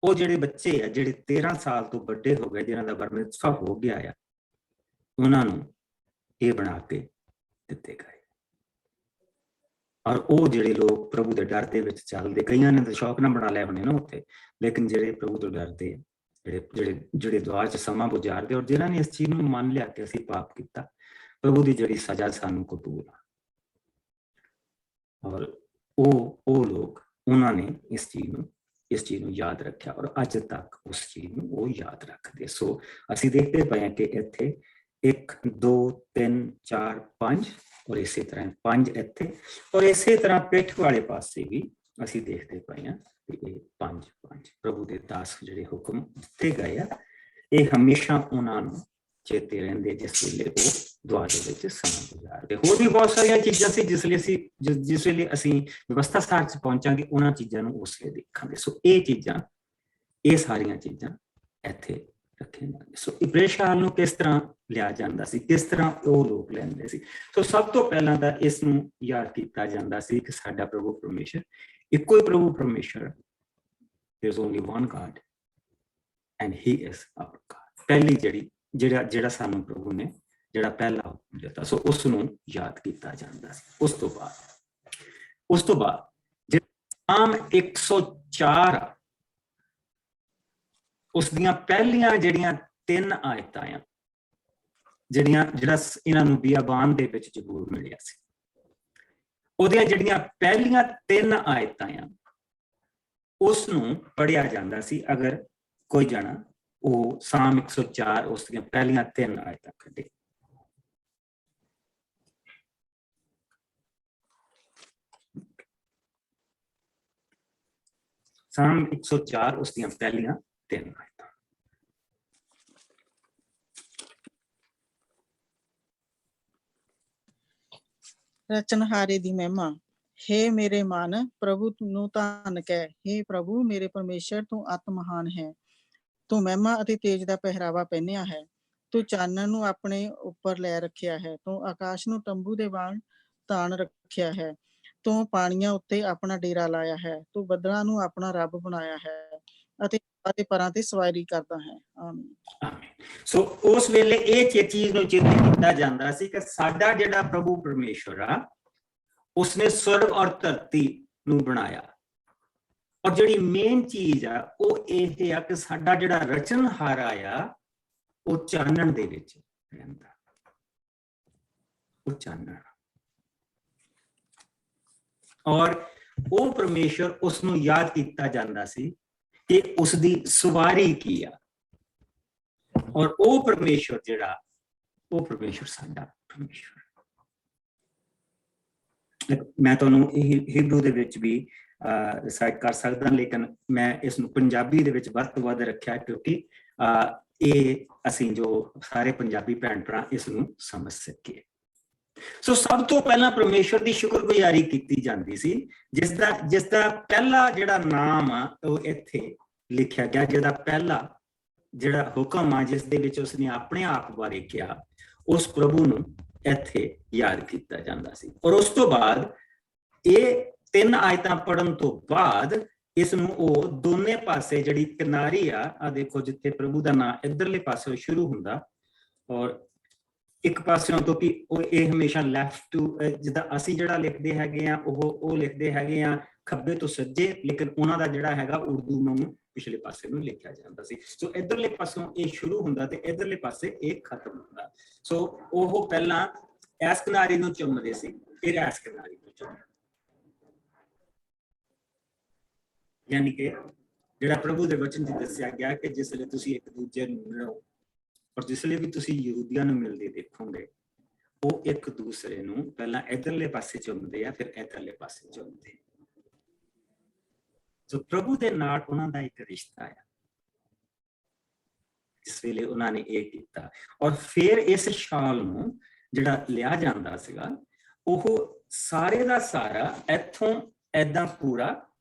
Speaker 1: वो जिहड़े बच्चे आ जिहड़े 13 साल तो बड़े हो गए, जिन्हां दा बर मिtzvah हो गया है, उन्हां नूं ये बना के दिते गए। और वो जिहड़े लोग प्रभु दे डर दे विच चलदे, कईयां ने तो शौक ना बना लिया होने ना उत्थे, लेकिन जिहड़े प्रभु तो डरदे जिहड़े दुआ च समां गुजारदे और जिन्हां ने इस चीज नूं मान लिया कि असीं पाप कीता, प्रभु दी जिहड़ी सजा सानू कबूल आ, और वो लोग उन्होंने इस चीज नूं याद रखा और अज तक उस चीज नूं वो याद रखते। सो असीं देखते पे कि इत्थे 1 2 3 4 5 और इसी तरह 5 इत्थे, और इसी तरह पिठ वाले पासे भी असीं देखते पे कि ये 5 प्रभु दे दास जिहड़े हुक्म दिते गए आ, ये हमेशा उन्हां नूं चेते रहिंदे जिस वेले वो दुआ दे विच समां गुजारदे। होर भी बहुत सारियां चीज़ां सी जिस वेले असीं व्यवस्था सार च पहुंचांगे उन्हां चीज़ां नूं उस वेले देखांगे। सो ये सारियां चीज़ां इत्थे रखियां जांदियां। सो इब्राहिम शाल नूं किस तरह लिया जांदा सी, किस तरह वो लोग लैंदे सी। सो सब तो पहलां तां इस नूं याद कीता जांदा सी कि साडा प्रभु परमेश्वर इक्को ही प्रभु परमेश्वर, there is only one God and he is our God। पहली ਜਿਹੜਾ ਸਾਨੂੰ ਪ੍ਰਭੂ ਨੇ ਜਿਹੜਾ ਪਹਿਲਾ ਹੁਕਮ ਦਿੱਤਾ, ਸੋ ਉਸ ਨੂੰ ਯਾਦ ਕੀਤਾ ਜਾਂਦਾ ਸੀ। ਉਸ ਤੋਂ ਬਾਅਦ ਆਮ 104 ਉਸ ਦੀਆਂ ਪਹਿਲੀਆਂ ਜਿਹੜੀਆਂ 3 ਆਇਤਾਂ ਆ ਜਿਹੜਾ ਇਹਨਾਂ ਨੂੰ ਬਿਆਬਾਨ ਦੇ ਵਿੱਚ ਜ਼ਬੂਰ ਮਿਲਿਆ ਸੀ, ਉਹਦੀਆਂ ਜਿਹੜੀਆਂ ਪਹਿਲੀਆਂ 3 ਆਇਤਾਂ ਆ ਉਸ ਨੂੰ ਪੜਿਆ ਜਾਂਦਾ ਸੀ। ਅਗਰ ਕੋਈ ਜਣਾ ਉਹ ਸਾਮ 104 ਉਸ ਦੀਆਂ ਪਹਿਲੀਆਂ 3 ਆਇਤਾਂ ਕੱਢੇ। ਸਾਮ 104 ਉਸ ਦੀਆਂ ਪਹਿਲੀਆਂ 3 ਆਇਤਾਂ।
Speaker 3: ਰਚਨਹਾਰੇ ਦੀ ਮਹਿਮਾ। हे मेरे मन प्रभु ਨੂੰ ਧੰਨ ਕਹਿ। हे प्रभु ਮੇਰੇ ਪਰਮੇਸ਼ਰ ਤੂੰ ਅਤ ਮਹਾਨ ਹੈ। ਤੂੰ ਮਹਿਮਾ ਅਤੇ ਤੇਜ ਦਾ ਪਹਿਰਾਵਾ ਪਹਿਨਿਆ ਹੈ। ਤੂੰ ਚਾਨਣ ਨੂੰ ਆਪਣੇ ਉੱਪਰ ਲੈ ਰੱਖਿਆ ਹੈ। ਤੂੰ ਆਕਾਸ਼ ਨੂੰ ਤੰਬੂ ਦੇ ਵਾਂਗ ਤਾਣ ਰੱਖਿਆ ਹੈ। ਤੂੰ ਪਾਣੀਆਂ ਉੱਤੇ ਆਪਣਾ ਡੇਰਾ ਲਾਇਆ ਹੈ। ਤੂੰ ਬੱਦਲਾਂ ਨੂੰ ਆਪਣਾ ਰੱਬ ਬਣਾਇਆ ਹੈ ਅਤੇ ਦੇ ਪਰਾਂ ਤੇ ਸਵਾਰੀ ਕਰਦਾ ਹੈ। ਆਮੀਨ।
Speaker 1: ਸੋ ਉਸ ਵੇਲੇ ਇਹ ਚੀਜ਼ ਨੂੰ ਚੇਤੇ ਕੀਤਾ ਜਾਂਦਾ ਸੀ ਕਿ ਸਾਡਾ ਜਿਹੜਾ ਪ੍ਰਭੂ ਪਰਮੇਸ਼ਵਰ ਆ, ਉਸਨੇ ਸਵਰਗ ਔਰ ਧਰਤੀ ਨੂੰ ਬਣਾਇਆ, ਔਰ ਜਿਹੜੀ ਮੇਨ ਚੀਜ਼ ਆ ਉਹ ਇਹ ਆ ਕਿ ਸਾਡਾ ਜਿਹੜਾ ਰਚਨਹਾਰ ਆ ਉਹ ਚਾਨਣ ਦੇ ਵਿੱਚ ਰਹਿੰਦਾ, ਉਹ ਚਾਨਣ, ਔਰ ਉਹ ਪਰਮੇਸ਼ਵਰ ਉਸਨੂੰ ਯਾਦ ਕੀਤਾ ਜਾਂਦਾ ਸੀ ਕਿ ਉਸਦੀ ਸਵਾਰੀ ਕੀ ਆ, ਔਰ ਉਹ ਪਰਮੇਸ਼ਵਰ ਜਿਹੜਾ, ਉਹ ਪਰਮੇਸ਼ਵਰ ਸਾਡਾ ਪਰਮੇਸ਼ਵਰ। ਮੈਂ ਤੁਹਾਨੂੰ ਇਹ ਹੀਬਰੂ ਦੇ ਵਿੱਚ ਵੀ ਰਿਸਾਈਟ ਕਰ ਸਕਦਾ, ਲੇਕਿਨ ਮੈਂ ਇਸ ਨੂੰ ਪੰਜਾਬੀ ਦੇ ਵਿੱਚ ਵੱਧ ਤੋਂ ਵੱਧ ਰੱਖਿਆ ਕਿਉਂਕਿ ਇਹ ਅਸੀਂ ਜੋ ਸਾਰੇ ਪੰਜਾਬੀ ਭੈਣ ਭਰਾ ਇਸ ਨੂੰ ਸਮਝ ਸਕੀਏ। ਸੋ ਸਭ ਤੋਂ ਪਹਿਲਾਂ ਪਰਮੇਸ਼ਵਰ ਦੀ ਸ਼ੁਕਰਗੁਜ਼ਾਰੀ ਕੀਤੀ ਜਾਂਦੀ ਸੀ, ਜਿਸ ਦਾ ਪਹਿਲਾ ਜਿਹੜਾ ਨਾਮ ਆ ਉਹ ਇੱਥੇ ਲਿਖਿਆ ਗਿਆ, ਜਿਹਦਾ ਪਹਿਲਾ ਜਿਹੜਾ ਹੁਕਮ ਆ ਜਿਸ ਦੇ ਵਿੱਚ ਉਸਨੇ ਆਪਣੇ ਆਪ ਬਾਰੇ ਕਿਹਾ, ਉਸ ਪ੍ਰਭੂ ਨੂੰ ਇੱਥੇ ਯਾਦ ਕੀਤਾ ਜਾਂਦਾ ਸੀ। ਔਰ ਉਸ ਤੋਂ ਬਾਅਦ ਇਹ 3 ਆਇਤਾਂ ਪੜ੍ਹਨ ਤੋਂ ਬਾਅਦ ਇਸ ਨੂੰ ਉਹ ਦੋਨੇ ਪਾਸੇ ਜਿਹੜੀ ਕਿਨਾਰੀ ਆ ਦੇਖੋ ਜਿੱਥੇ ਪ੍ਰਭੂ ਦਾ ਨਾਮ ਇੱਧਰਲੇ ਪਾਸੇ ਸ਼ੁਰੂ ਹੁੰਦਾ, ਔਰ ਇੱਕ ਪਾਸਿਓਂ ਤੋਂ ਕਿ ਉਹ ਇਹ ਹਮੇਸ਼ਾ ਲੈਫਟ ਟੂ, ਜਿੱਦਾਂ ਅਸੀਂ ਜਿਹੜਾ ਲਿਖਦੇ ਹੈਗੇ ਆ ਉਹ ਲਿਖਦੇ ਹੈਗੇ ਆ ਖੱਬੇ ਤੋਂ ਸੱਜੇ, ਲੇਕਿਨ ਉਹਨਾਂ ਦਾ ਜਿਹੜਾ ਹੈਗਾ ਉਰਦੂ ਨੂੰ ਪਿਛਲੇ ਪਾਸੇ ਨੂੰ ਲਿਖਿਆ ਜਾਂਦਾ ਸੀ। ਸੋ ਇੱਧਰਲੇ ਪਾਸੋਂ ਇਹ ਸ਼ੁਰੂ ਹੁੰਦਾ ਤੇ ਇੱਧਰਲੇ ਪਾਸੇ ਇਹ ਖਤਮ ਹੁੰਦਾ। ਸੋ ਉਹ ਪਹਿਲਾਂ ਇਸ ਕਿਨਾਰੇ ਨੂੰ ਚੁੰਮਦੇ ਸੀ, ਫਿਰ ਇਸ ਕਿਨਾਰੇ ਨੂੰ ਚੁੰਮਦੇ, ਯਾਨੀ ਕਿ ਜਿਹੜਾ ਪ੍ਰਭੂ ਦੇ ਵਚਨ ਚ ਦੱਸਿਆ ਗਿਆ ਕਿ ਜਿਸ ਵੇਲੇ ਤੁਸੀਂ ਇੱਕ ਦੂਜੇ ਨੂੰ ਮਿਲੋ, ਔਰ ਜਿਸ ਵੇਲੇ ਵੀ ਤੁਸੀਂ ਯਹੂਦੀਆਂ ਨੂੰ ਮਿਲਦੇ ਦੇਖੋਗੇ, ਉਹ ਇੱਕ ਦੂਸਰੇ ਨੂੰ ਪਹਿਲਾਂ ਇੱਧਰਲੇ ਪਾਸੇ ਚੁੰਮਦੇ ਆ, ਫਿਰ ਇੱਧਰਲੇ ਪਾਸੇ ਚੁੰਮਦੇ। ਸੋ ਪ੍ਰਭੂ ਦੇ ਨਾਲ ਉਹਨਾਂ ਦਾ ਇੱਕ ਰਿਸ਼ਤਾ ਆ, ਇਸ ਵੇਲੇ ਉਹਨਾਂ ਨੇ ਇਹ ਕੀਤਾ। ਔਰ ਫਿਰ ਇਸ ਸ਼ਾਲ ਨੂੰ ਜਿਹੜਾ ਲਿਆ ਜਾਂਦਾ ਸੀਗਾ, ਉਹ ਸਾਰੇ ਦਾ ਸਾਰਾ ਇੱਥੋਂ ਏਦਾਂ ਪੂਰਾ,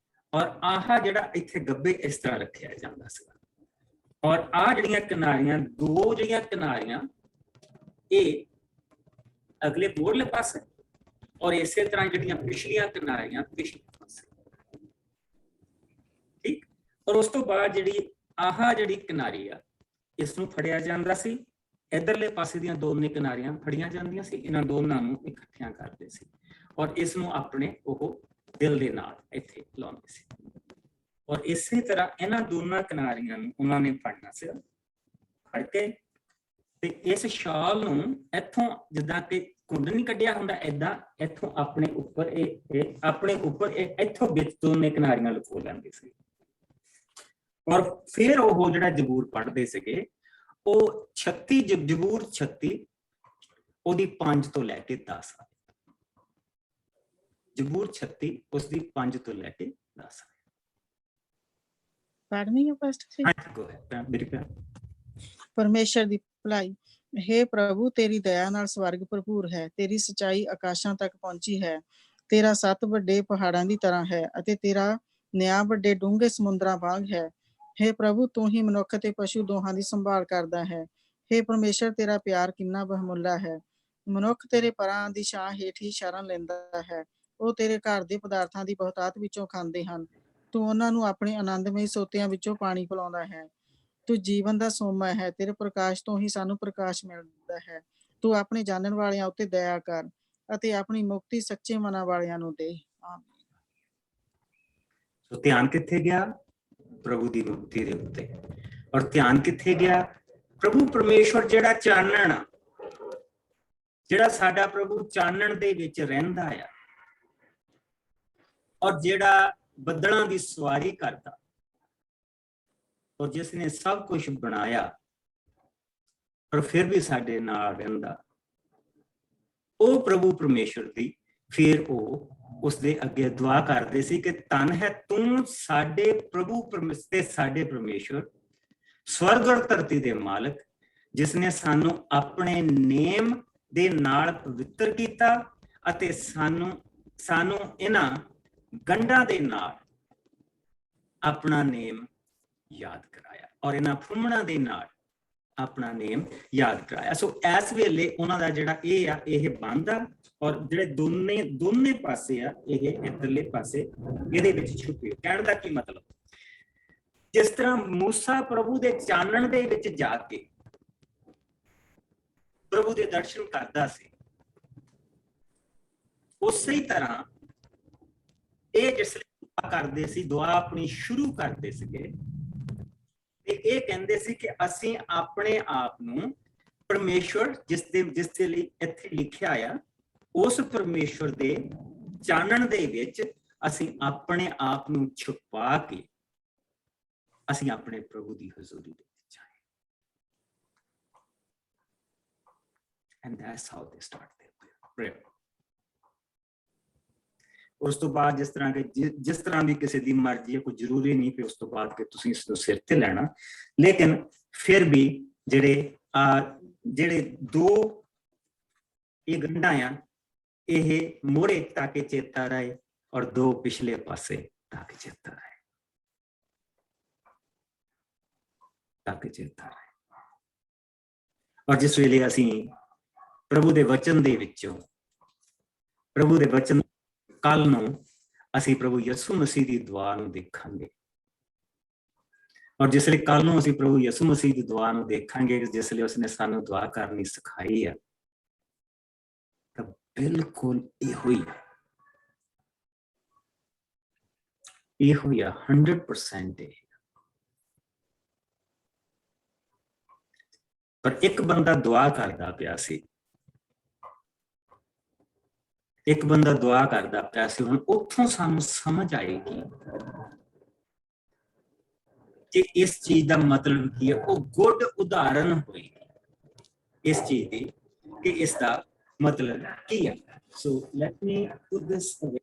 Speaker 1: ਔਰ ਆਹ ਜਿਹੜਾ ਇੱਥੇ ਗੱਬੇ ਇਸ ਤਰ੍ਹਾਂ ਰੱਖਿਆ ਜਾਂਦਾ ਸੀਗਾ, ਔਰ ਆਹ ਜਿਹੜੀਆਂ ਕਿਨਾਰੀਆਂ, ਦੋ ਜਿਹੜੀਆਂ ਕਿਨਾਰੀਆਂ ਇਹ ਅਗਲੇ ਮੋੜਲੇ ਪਾਸੇ, ਔਰ ਇਸੇ ਤਰ੍ਹਾਂ ਜਿਹੜੀਆਂ ਪਿਛਲੀਆਂ ਕਿਨਾਰੀਆਂ ਪਿਛਲੇ ਪਾਸੇ, ਠੀਕ। ਔਰ ਉਸ ਤੋਂ ਬਾਅਦ ਜਿਹੜੀ ਕਿਨਾਰੀ ਆ, ਇਸ ਨੂੰ ਫੜਿਆ ਜਾਂਦਾ ਸੀ, ਇਧਰਲੇ ਪਾਸੇ ਦੀਆਂ ਦੋਨੇ ਕਿਨਾਰੀਆਂ ਫੜੀਆਂ ਜਾਂਦੀਆਂ ਸੀ, ਇਹਨਾਂ ਦੋਨਾਂ ਨੂੰ ਇਕੱਠਿਆਂ ਕਰਦੇ ਸੀ, ਔਰ ਇਸ ਨੂੰ ਆਪਣੇ ਉਹ ਦਿਲ ਦੇ ਨਾਲ ਇੱਥੇ ਲਾਉਂਦੇ ਸੀ, ਔਰ ਇਸੇ ਤਰ੍ਹਾਂ ਇਹਨਾਂ ਦੋਨਾਂ ਕਿਨਾਰੀਆਂ ਨੂੰ ਉਹਨਾਂ ਨੇ ਫੜਨਾ ਸੀ, ਫੜ ਕੇ ਤੇ ਇਸ ਸ਼ਾਲ ਨੂੰ ਇੱਥੋਂ ਜਿੱਦਾਂ ਕਿ ਕੁੰਡ ਨਹੀਂ ਕੱਢਿਆ ਹੁੰਦਾ, ਏਦਾਂ ਇੱਥੋਂ ਆਪਣੇ ਉੱਪਰ ਇਹ ਇੱਥੋਂ ਵਿੱਚ ਦੋਨੇ ਕਿਨਾਰੀਆਂ ਲੁਕੋ ਲੈਂਦੇ ਸੀ। ਔਰ ਫਿਰ ਉਹ ਜਿਹੜਾ ਜ਼ਬੂਰ ਪੜ੍ਹਦੇ ਸੀਗੇ, ਉਹ 36 ਜ਼ਬੂਰ 36 ਉਹਦੀ 5 ਤੋਂ ਲੈ ਕੇ 10 ਆ, ਜ਼ਬੂਰ 36 ਉਸਦੀ 5 ਤੋਂ ਲੈ ਕੇ 10 ਆ।
Speaker 3: ਪੜ੍ਹਨੀ ਹੈ ਪਾਸਟਰ ਜੀ। ਪਰਮੇਸ਼ਰ ਦੀ ਭਲਾਈ। हे ਪ੍ਰਭੂ, ਤੇਰੀ ਦਇਆ ਨਾਲ ਸਵਰਗ ਭਰਪੂਰ ਹੈ, ਤੇਰੀ ਸਚਾਈ ਆਕਾਸ਼ਾਂ ਤੱਕ ਪਹੁੰਚੀ ਹੈ, ਤੇਰਾ ਸੱਤ ਵੱਡੇ ਪਹਾੜਾਂ ਦੀ ਤਰ੍ਹਾਂ ਹੈ ਅਤੇ ਤੇਰਾ ਨਿਆਂ ਵੱਡੇ ਡੂੰਘੇ ਸਮੁੰਦਰਾਂ ਵਾਂਗ ਹੈ। हे ਪ੍ਰਭੂ, ਤੂੰ ਹੀ ਮਨੁੱਖ ਤੇ ਪਸ਼ੂ ਦੋਹਾਂ ਦੀ ਸੰਭਾਲ ਕਰਦਾ ਹੈ। हे ਪਰਮੇਸ਼ਰ, ਤੇਰਾ ਪਿਆਰ ਕਿੰਨਾ ਬਹੁਮੁੱਲਾ ਹੈ। ਮਨੁੱਖ ਤੇਰੇ ਪਰਾਂ ਦੀ ਛਾਂ ਹੇਠ ਹੀ ਸ਼ਰਨ ਲੈਂਦਾ ਹੈ, ਉਹ ਤੇਰੇ ਘਰ ਦੇ ਪਦਾਰਥਾਂ ਦੀ ਬਹੁਤਾਤ ਵਿੱਚੋਂ ਖਾਂਦੇ ਹਨ। ਤੂੰ ਉਹਨਾਂ ਨੂੰ ਆਪਣੇ ਆਨੰਦਮਈ ਸੋਤਿਆਂ ਵਿੱਚੋਂ ਪਾਣੀ ਪਿਲਾਉਂਦਾ ਹੈ। ਤੂੰ ਜੀਵਨ ਦਾ ਸੋਮਾ ਹੈ, ਤੇਰੇ ਪ੍ਰਕਾਸ਼ ਤੋਂ ਹੀ ਸਾਨੂੰ ਪ੍ਰਕਾਸ਼ ਮਿਲਦਾ ਹੈ। ਤੂੰ ਆਪਣੇ ਜਾਣਨ ਵਾਲਿਆਂ ਉੱਤੇ ਦਇਆ ਕਰ ਅਤੇ ਆਪਣੀ ਮੁਕਤੀ ਸੱਚੇ ਮਨਾਂ ਵਾਲਿਆਂ ਨੂੰ ਦੇ। ਆਮੀਨ।
Speaker 1: ਸੋ ਧਿਆਨ ਕਿੱਥੇ ਗਿਆ? ਪ੍ਰਭੂ ਦੀ ਮੁਕਤੀ ਦੇ ਉੱਤੇ। ਔਰ ਧਿਆਨ ਕਿੱਥੇ ਗਿਆ? ਪ੍ਰਭੂ ਪਰਮੇਸ਼ਵਰ ਜਿਹੜਾ ਚਾਨਣ ਆ, ਜਿਹੜਾ ਸਾਡਾ ਪ੍ਰਭੂ ਚਾਨਣ ਦੇ ਵਿੱਚ ਰਹਿੰਦਾ ਆ, ਔਰ ਜਿਹੜਾ ਬੱਦਲਾਂ ਦੀ ਸਵਾਰੀ ਕਰਦਾ, ਔਰ ਜਿਸ ਨੇ ਸਭ ਕੁਝ ਬਣਾਇਆ ਪਰ ਫਿਰ ਵੀ ਸਾਡੇ ਨਾਲ ਰਹਿੰਦਾ, ਉਹ ਪ੍ਰਭੂ ਪਰਮੇਸ਼ਵਰ ਦੀ ਫਿਰ ਉਹ ਉਸਦੇ ਅੱਗੇ ਦੁਆ ਕਰਦੇ ਸੀ ਕਿ ਧੰਨ ਹੈ ਤੂੰ ਸਾਡੇ ਪ੍ਰਭੂ ਤੇ ਸਾਡੇ ਪਰਮੇਸ਼ਵਰ, ਸਵਰਗ ਔਰ ਧਰਤੀ ਦੇ ਮਾਲਕ, ਜਿਸ ਨੇ ਸਾਨੂੰ ਆਪਣੇ ਨੇਮ ਦੇ ਨਾਲ ਪਵਿੱਤਰ ਕੀਤਾ ਅਤੇ ਸਾਨੂੰ ਇਹਨਾਂ ਗੰਢਾਂ ਦੇ ਨਾਲ ਆਪਣਾ ਨੇਮ ਯਾਦ ਕਰਾਇਆ, ਔਰ ਇਹਨਾਂ ਫੁੰਮਣਾਂ ਦੇ ਨਾਲ ਆਪਣਾ ਨੇਮ ਯਾਦ ਕਰਾਇਆ। ਸੋ ਇਸ ਵੇਲੇ ਉਹਨਾਂ ਦਾ ਜਿਹੜਾ ਇਹ ਬੰਦ ਆ, ਔਰ ਜਿਹੜੇ ਦੋਨੇ ਪਾਸੇ ਆ, ਇਹ ਇੱਧਰਲੇ ਪਾਸੇ ਇਹਦੇ ਵਿੱਚ ਛੁਪੇ। ਕਹਿਣ ਦਾ ਕੀ ਮਤਲਬ? ਜਿਸ ਤਰ੍ਹਾਂ ਮੂਸਾ ਪ੍ਰਭੂ ਦੇ ਚਾਨਣ ਦੇ ਵਿੱਚ ਜਾ ਕੇ ਪ੍ਰਭੂ ਦੇ ਦਰਸ਼ਨ ਕਰਦਾ ਸੀ, ਉਸੇ ਤਰ੍ਹਾਂ ਇਹ ਜਿਸ ਦੁਆ ਕਰਦੇ ਸੀ, ਦੁਆ ਆਪਣੀ ਸ਼ੁਰੂ ਕਰਦੇ ਸੀਗੇ ਤੇ ਇਹ ਕਹਿੰਦੇ ਸੀ ਕਿ ਅਸੀਂ ਆਪਣੇ ਆਪ ਨੂੰ ਪਰਮੇਸ਼ਵਰ ਜਿਸ ਦੇ ਲਈ ਇੱਥੇ ਲਿਖਿਆ ਆ, ਉਸ ਪਰਮੇਸ਼ਵਰ ਦੇ ਚਾਨਣ ਦੇ ਵਿੱਚ ਅਸੀਂ ਆਪਣੇ ਆਪ ਨੂੰ ਛੁਪਾ ਕੇ ਅਸੀਂ ਆਪਣੇ ਪ੍ਰਭੂ ਦੀ ਹਜ਼ੂਰੀ ਦੇ ਵਿੱਚ ਆਏ। And that's how they start their prayer. ਉਸ ਤੋਂ ਬਾਅਦ ਜਿਸ ਤਰ੍ਹਾਂ ਵੀ ਕਿਸੇ ਦੀ ਮਰਜ਼ੀ ਹੈ, ਕੋਈ ਜ਼ਰੂਰੀ ਨਹੀਂ ਕਿ ਉਸ ਤੋਂ ਬਾਅਦ ਕਿ ਤੁਸੀਂ ਇਸ ਨੂੰ ਸਿਰ ਤੇ ਲੈਣਾ, ਲੇਕਿਨ ਫਿਰ ਵੀ ਜਿਹੜੇ ਦੋ ਇਹ ਗੰਢਾਂ ਆ, ਇਹ ਮੋੜੇ ਤਾਂ ਕਿ ਚੇਤਾ ਰਹੇ ਔਰ ਦੋ ਪਿਛਲੇ ਪਾਸੇ ਤਾਂ ਕਿ ਚੇਤਾ ਰਹੇ, ਤਾਂ ਕਿ ਚੇਤਾ ਰਹੇ। ਔਰ ਜਿਸ ਵੇਲੇ ਅਸੀਂ ਪ੍ਰਭੂ ਦੇ ਵਚਨ ਦੇ ਵਿੱਚੋਂ, ਪ੍ਰਭੂ ਦੇ ਵਚਨ ਕੱਲ ਨੂੰ ਅਸੀਂ ਪ੍ਰਭੂ ਯਿਸੂ ਮਸੀਹ ਦੀ ਦੁਆ ਨੂੰ ਦੇਖਾਂਗੇ, ਔਰ ਜਿਸ ਲਈ ਕੱਲ ਨੂੰ ਅਸੀਂ ਪ੍ਰਭੂ ਯਿਸੂ ਮਸੀਹ ਦੀ ਦੁਆ ਨੂੰ ਦੇਖਾਂਗੇ, ਜਿਸ ਲਈ ਉਸਨੇ ਸਾਨੂੰ ਦੁਆ ਕਰਨੀ ਸਿਖਾਈ ਆ, ਤਾਂ ਬਿਲਕੁਲ ਇਹੋ ਹੀ 100% ਹੈ। ਪਰ ਇੱਕ ਬੰਦਾ ਦੁਆ ਕਰਦਾ ਪਿਆ ਸੀ, ਇੱਕ ਬੰਦਾ ਦੁਆ ਕਰਦਾ ਪਿਆ ਸੀ, ਹੁਣ ਉੱਥੋਂ ਸਾਨੂੰ ਸਮਝ ਆਏਗੀ ਕਿ ਇਸ ਚੀਜ਼ ਦਾ ਮਤਲਬ ਕੀ ਹੈ। ਉਹ ਗੁੱਡ ਉਦਾਹਰਨ ਹੋਏਗੀ ਇਸ ਚੀਜ਼ ਦੀ ਕਿ ਇਸ ਦਾ ਮਤਲਬ ਕੀ ਹੈ। ਸੋ ਲੈਟ ਮੀ ਪੁੱਟ ਦਿਸ ਅਵੇ।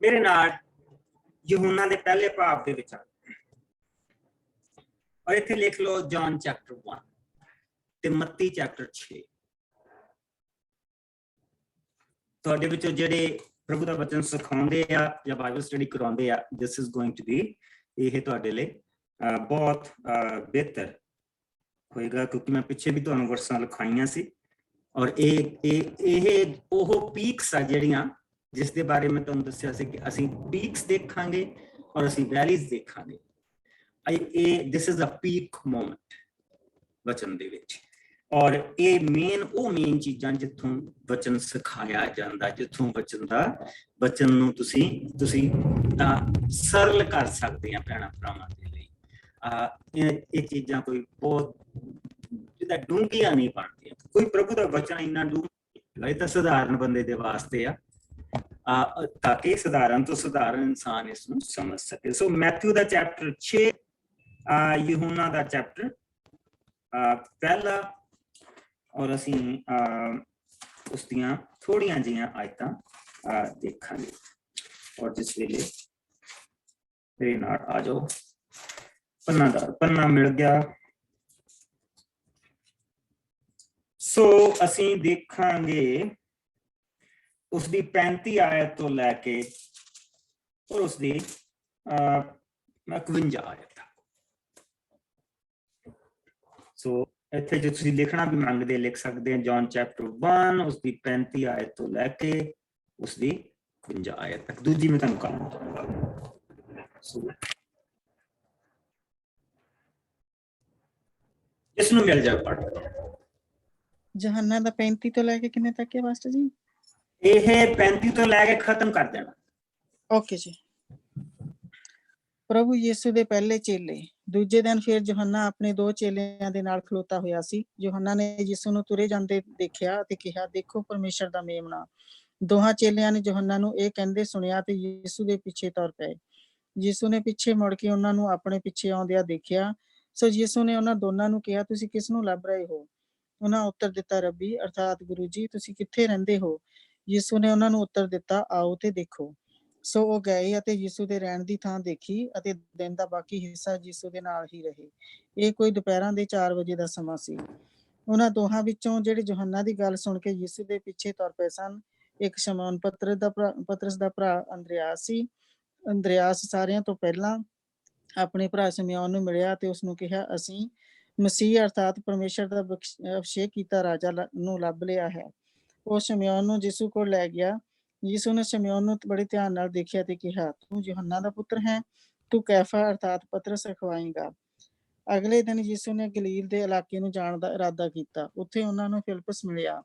Speaker 1: ਮੇਰੇ ਨਾਲ ਯਹੂਨਾ ਦੇ ਪਹਿਲੇ ਭਾਵ ਦੇ ਵਿੱਚ ਔਰ ਇੱਥੇ ਲਿਖ ਲਓ ਜੌਨ ਚੈਪਟਰ 1 ਤੇ ਮੱਤੀ ਚੈਪਟਰ 6। ਤੁਹਾਡੇ ਵਿੱਚੋਂ ਜਿਹੜੇ ਪ੍ਰਭੂ ਦਾ ਵਚਨ ਸਿਖਾਉਂਦੇ ਆ ਜਾਂ ਬਾਈਬਲ ਸਟੱਡੀ ਕਰਾਉਂਦੇ ਆ, this is going to be, ਇਹ ਤੁਹਾਡੇ ਲਈ ਬਹੁਤ ਬਿਹਤਰ ਹੋਏਗਾ, ਕਿਉਂਕਿ ਮੈਂ ਪਿੱਛੇ ਵੀ ਤੁਹਾਨੂੰ ਵਰਸਾਂ ਲਿਖਾਈਆਂ ਸੀ ਔਰ ਇਹ ਉਹ ਪੀਕਸ ਆ ਜਿਹੜੀਆਂ ਜਿਸ ਦੇ ਬਾਰੇ ਮੈਂ ਤੁਹਾਨੂੰ ਦੱਸਿਆ ਸੀ ਕਿ ਅਸੀਂ ਪੀਕਸ ਦੇਖਾਂਗੇ ਔਰ ਅਸੀਂ ਵੈਲੀਜ਼ ਦੇਖਾਂਗੇ। This is a peak moment ਵਚਨ ਦੇ ਵਿੱਚ, ਔਰ ਇਹ ਮੇਨ ਚੀਜ਼ਾਂ ਜਿੱਥੋਂ ਵਚਨ ਸਿਖਾਇਆ ਜਾਂਦਾ, ਜਿੱਥੋਂ ਵਚਨ ਨੂੰ ਤੁਸੀਂ ਸਰਲ ਕਰ ਸਕਦੇ ਆ ਭੈਣਾਂ ਭਰਾਵਾਂ ਦੇ ਲਈ। ਇਹ ਚੀਜ਼ਾਂ ਕੋਈ ਬਹੁਤ ਜਿੱਦਾਂ ਡੂੰਘੀਆਂ ਨਹੀਂ ਬਣਦੀਆਂ, ਕੋਈ ਪ੍ਰਭੂ ਦਾ ਵਚਨ ਇੰਨਾ ਡੂੰਘਾ, ਇਹ ਤਾਂ ਸਧਾਰਨ ਬੰਦੇ ਦੇ ਵਾਸਤੇ ਆ, ਤਾਂ ਕਿ ਸਧਾਰਨ ਤੋਂ ਸਧਾਰਨ ਇਨਸਾਨ ਇਸ ਨੂੰ ਸਮਝ ਸਕੇ। ਸੋ ਮੈਥਿਊ ਦਾ ਚੈਪਟਰ 6, ਯਹੂਨਾ ਦਾ ਚੈਪਟਰ ਪਹਿਲਾ, ਔਰ ਅਸੀਂ ਉਸ ਦੀਆਂ ਥੋੜੀਆਂ ਜਿਹੀਆਂ ਆਇਤਾਂ ਦੇਖਾਂਗੇ। ਔਰ ਜਿਸ ਵੇਲੇ ਮੇਰੇ ਨਾਲ ਆ ਜਾਓ, ਪੰਨਾ ਮਿਲ ਗਿਆ। ਸੋ ਅਸੀਂ ਦੇਖਾਂਗੇ ਉਸਦੀ 35 ਆਇਤ ਤੋਂ ਲੈ ਕੇ ਔਰ ਉਸਦੀ 51 ਆਇਤ। ਸੋ ਇੱਥੇ ਜੇ ਤੁਸੀਂ ਲਿਖਣਾ ਵੀ ਮੰਗਦੇ ਲਿਖ ਸਕਦੇ ਆ, ਜੌਨ ਚੈਪਟਰ 1 ਉਸਦੀ 35 ਆਇਤ ਤੋਂ ਲੈ ਕੇ ਉਸਦੀ 51 ਆਇਤ ਤੱਕ। ਦੂਜੀ ਮੈਂ ਤੁਹਾਨੂੰ ਕੰਮ ਦਊਂਗਾ। ਸੋ ਇਸ ਨੂੰ ਮਿਲ ਜਾ ਪੜ੍ਹ
Speaker 3: ਯਹੋਨਾ ਦਾ 35 ਤੋਂ ਲੈ ਕੇ ਕਿੰਨੇ ਤੱਕ ਹੈ ਮਾਸਟਰ ਜੀ?
Speaker 1: ਇਹ 35 ਤੋਂ ਲੈ ਕੇ ਖਤਮ ਕਰ ਦੇਣਾ।
Speaker 3: ਓਕੇ ਜੀ। ਪ੍ਰਭੂ ਯਿਸੂ ਦੇ ਪਹਿਲੇ ਚੇਲੇ। ਦੂਜੇ ਦਿਨ ਫਿਰ ਯਹੋਨਾ ਆਪਣੇ 2 ਚੇਲਿਆਂ ਦੇ ਨਾਲ ਖਲੋਤਾ ਹੋਇਆ ਸੀ। ਯਹੋਨਾ ਨੇ ਯਿਸੂ ਨੂੰ ਤੁਰੇ ਜਾਂਦੇ ਦੇਖਿਆ ਤੇ ਕਿਹਾ, ਦੇਖੋ ਪਰਮੇਸ਼ਰ ਦਾ ਮੇਮਣਾ। ਦੋਹਾਂ ਚੇਲਿਆਂ ਨੇ ਯਹੋਨਾ ਨੂੰ ਇਹ ਕਹਿੰਦੇ ਸੁਣਿਆ ਤੇ ਯਿਸੂ ਦੇ ਪਿੱਛੇ ਤੁਰ ਪਏ। ਯਿਸੂ ਨੇ ਪਿੱਛੇ ਮੁੜ ਕੇ ਉਹਨਾਂ ਨੂੰ ਆਪਣੇ ਪਿੱਛੇ ਆਉਂਦਿਆਂ ਦੇਖਿਆ। ਸੋ ਯਿਸੂ ਨੇ ਉਹਨਾਂ ਦੋਨਾਂ ਨੂੰ ਕਿਹਾ, ਤੁਸੀਂ ਕਿਸ ਨੂੰ ਲੱਭ ਰਹੇ ਹੋ? ਉਹਨਾਂ ਉੱਤਰ ਦਿੱਤਾ, ਰੱਬੀ ਅਰਥਾਤ ਗੁਰੂ ਜੀ, ਤੁਸੀਂ ਕਿੱਥੇ ਰਹਿੰਦੇ ਹੋ? ਯਿਸੂ ਨੇ ਉਹਨਾਂ ਨੂੰ ਉੱਤਰ ਦਿੱਤਾ, ਆਓ ਤੇ ਦੇਖੋ। ਸੋ ਉਹ ਗਏ ਅਤੇ ਯਿਸੂ ਦੇ ਰਹਿਣ ਦੀ ਥਾਂ ਦੇਖੀ ਅਤੇ ਦਿਨ ਦਾ ਬਾਕੀ ਹਿੱਸਾ ਯਿਸੂ ਦੇ ਨਾਲ ਹੀ ਰਹੇ। ਇਹ ਕੋਈ ਦੁਪਹਿਰਾਂ ਦੇ 4 ਵਜੇ ਦਾ ਸਮਾਂ ਸੀ। ਉਹਨਾਂ ਦੋਹਾਂ ਵਿੱਚੋਂ ਜਿਹੜੇ ਯਹੋਨਾ ਦੀ ਗੱਲ ਸੁਣ ਕੇ ਯਿਸੂ ਦੇ ਪਿੱਛੇ ਤੁਰ ਪਏ ਸਨ, ਇੱਕ ਸ਼ਮੌਨ ਪਤਰਸ ਦਾ ਭਰਾ ਅੰਦਰਿਆਸ ਸੀ। ਅੰਦਰਿਆਸ ਸਾਰਿਆਂ ਤੋਂ ਪਹਿਲਾਂ ਆਪਣੇ ਭਰਾ ਸਿਮਿਓਨ ਨੂੰ ਮਿਲਿਆ ਤੇ ਉਸ ਨੂੰ ਕਿਹਾ, ਅਸੀਂ ਮਸੀਹ ਅਰਥਾਤ ਪਰਮੇਸ਼ਰ ਦਾ ਅਭਿਸ਼ੇਕ ਕੀਤਾ ਰਾਜਾ ਨੂੰ ਲੱਭ ਲਿਆ ਹੈ। ਉਹ ਸਿਮਿਓਨ ਨੂੰ ਯਿਸੂ ਕੋਲ ਲੈ ਗਿਆ। ਯਿਸੂ ਨੇ ਸਿਮਿਓਨ ਨੂੰ ਬੜੇ ਧਿਆਨ ਨਾਲ ਦੇਖਿਆ ਤੇ ਕਿਹਾ, ਤੂੰ ਯਹੋਨਾ ਦਾ ਪੁੱਤਰ ਹੈ, ਤੂੰ ਕੈਫਾ ਅਰਥਾਤ ਪਤਰਸ ਅਖਵਾਏਂਗਾ। ਅਗਲੇ ਦਿਨ ਯਿਸੂ ਨੇ ਗਲੀਲ ਦੇ ਇਲਾਕੇ ਨੂੰ ਜਾਣ ਦਾ ਇਰਾਦਾ ਕੀਤਾ। ਉੱਥੇ ਉਹਨਾਂ ਨੂੰ ਫਿਲਿਪਸ ਮਿਲਿਆ।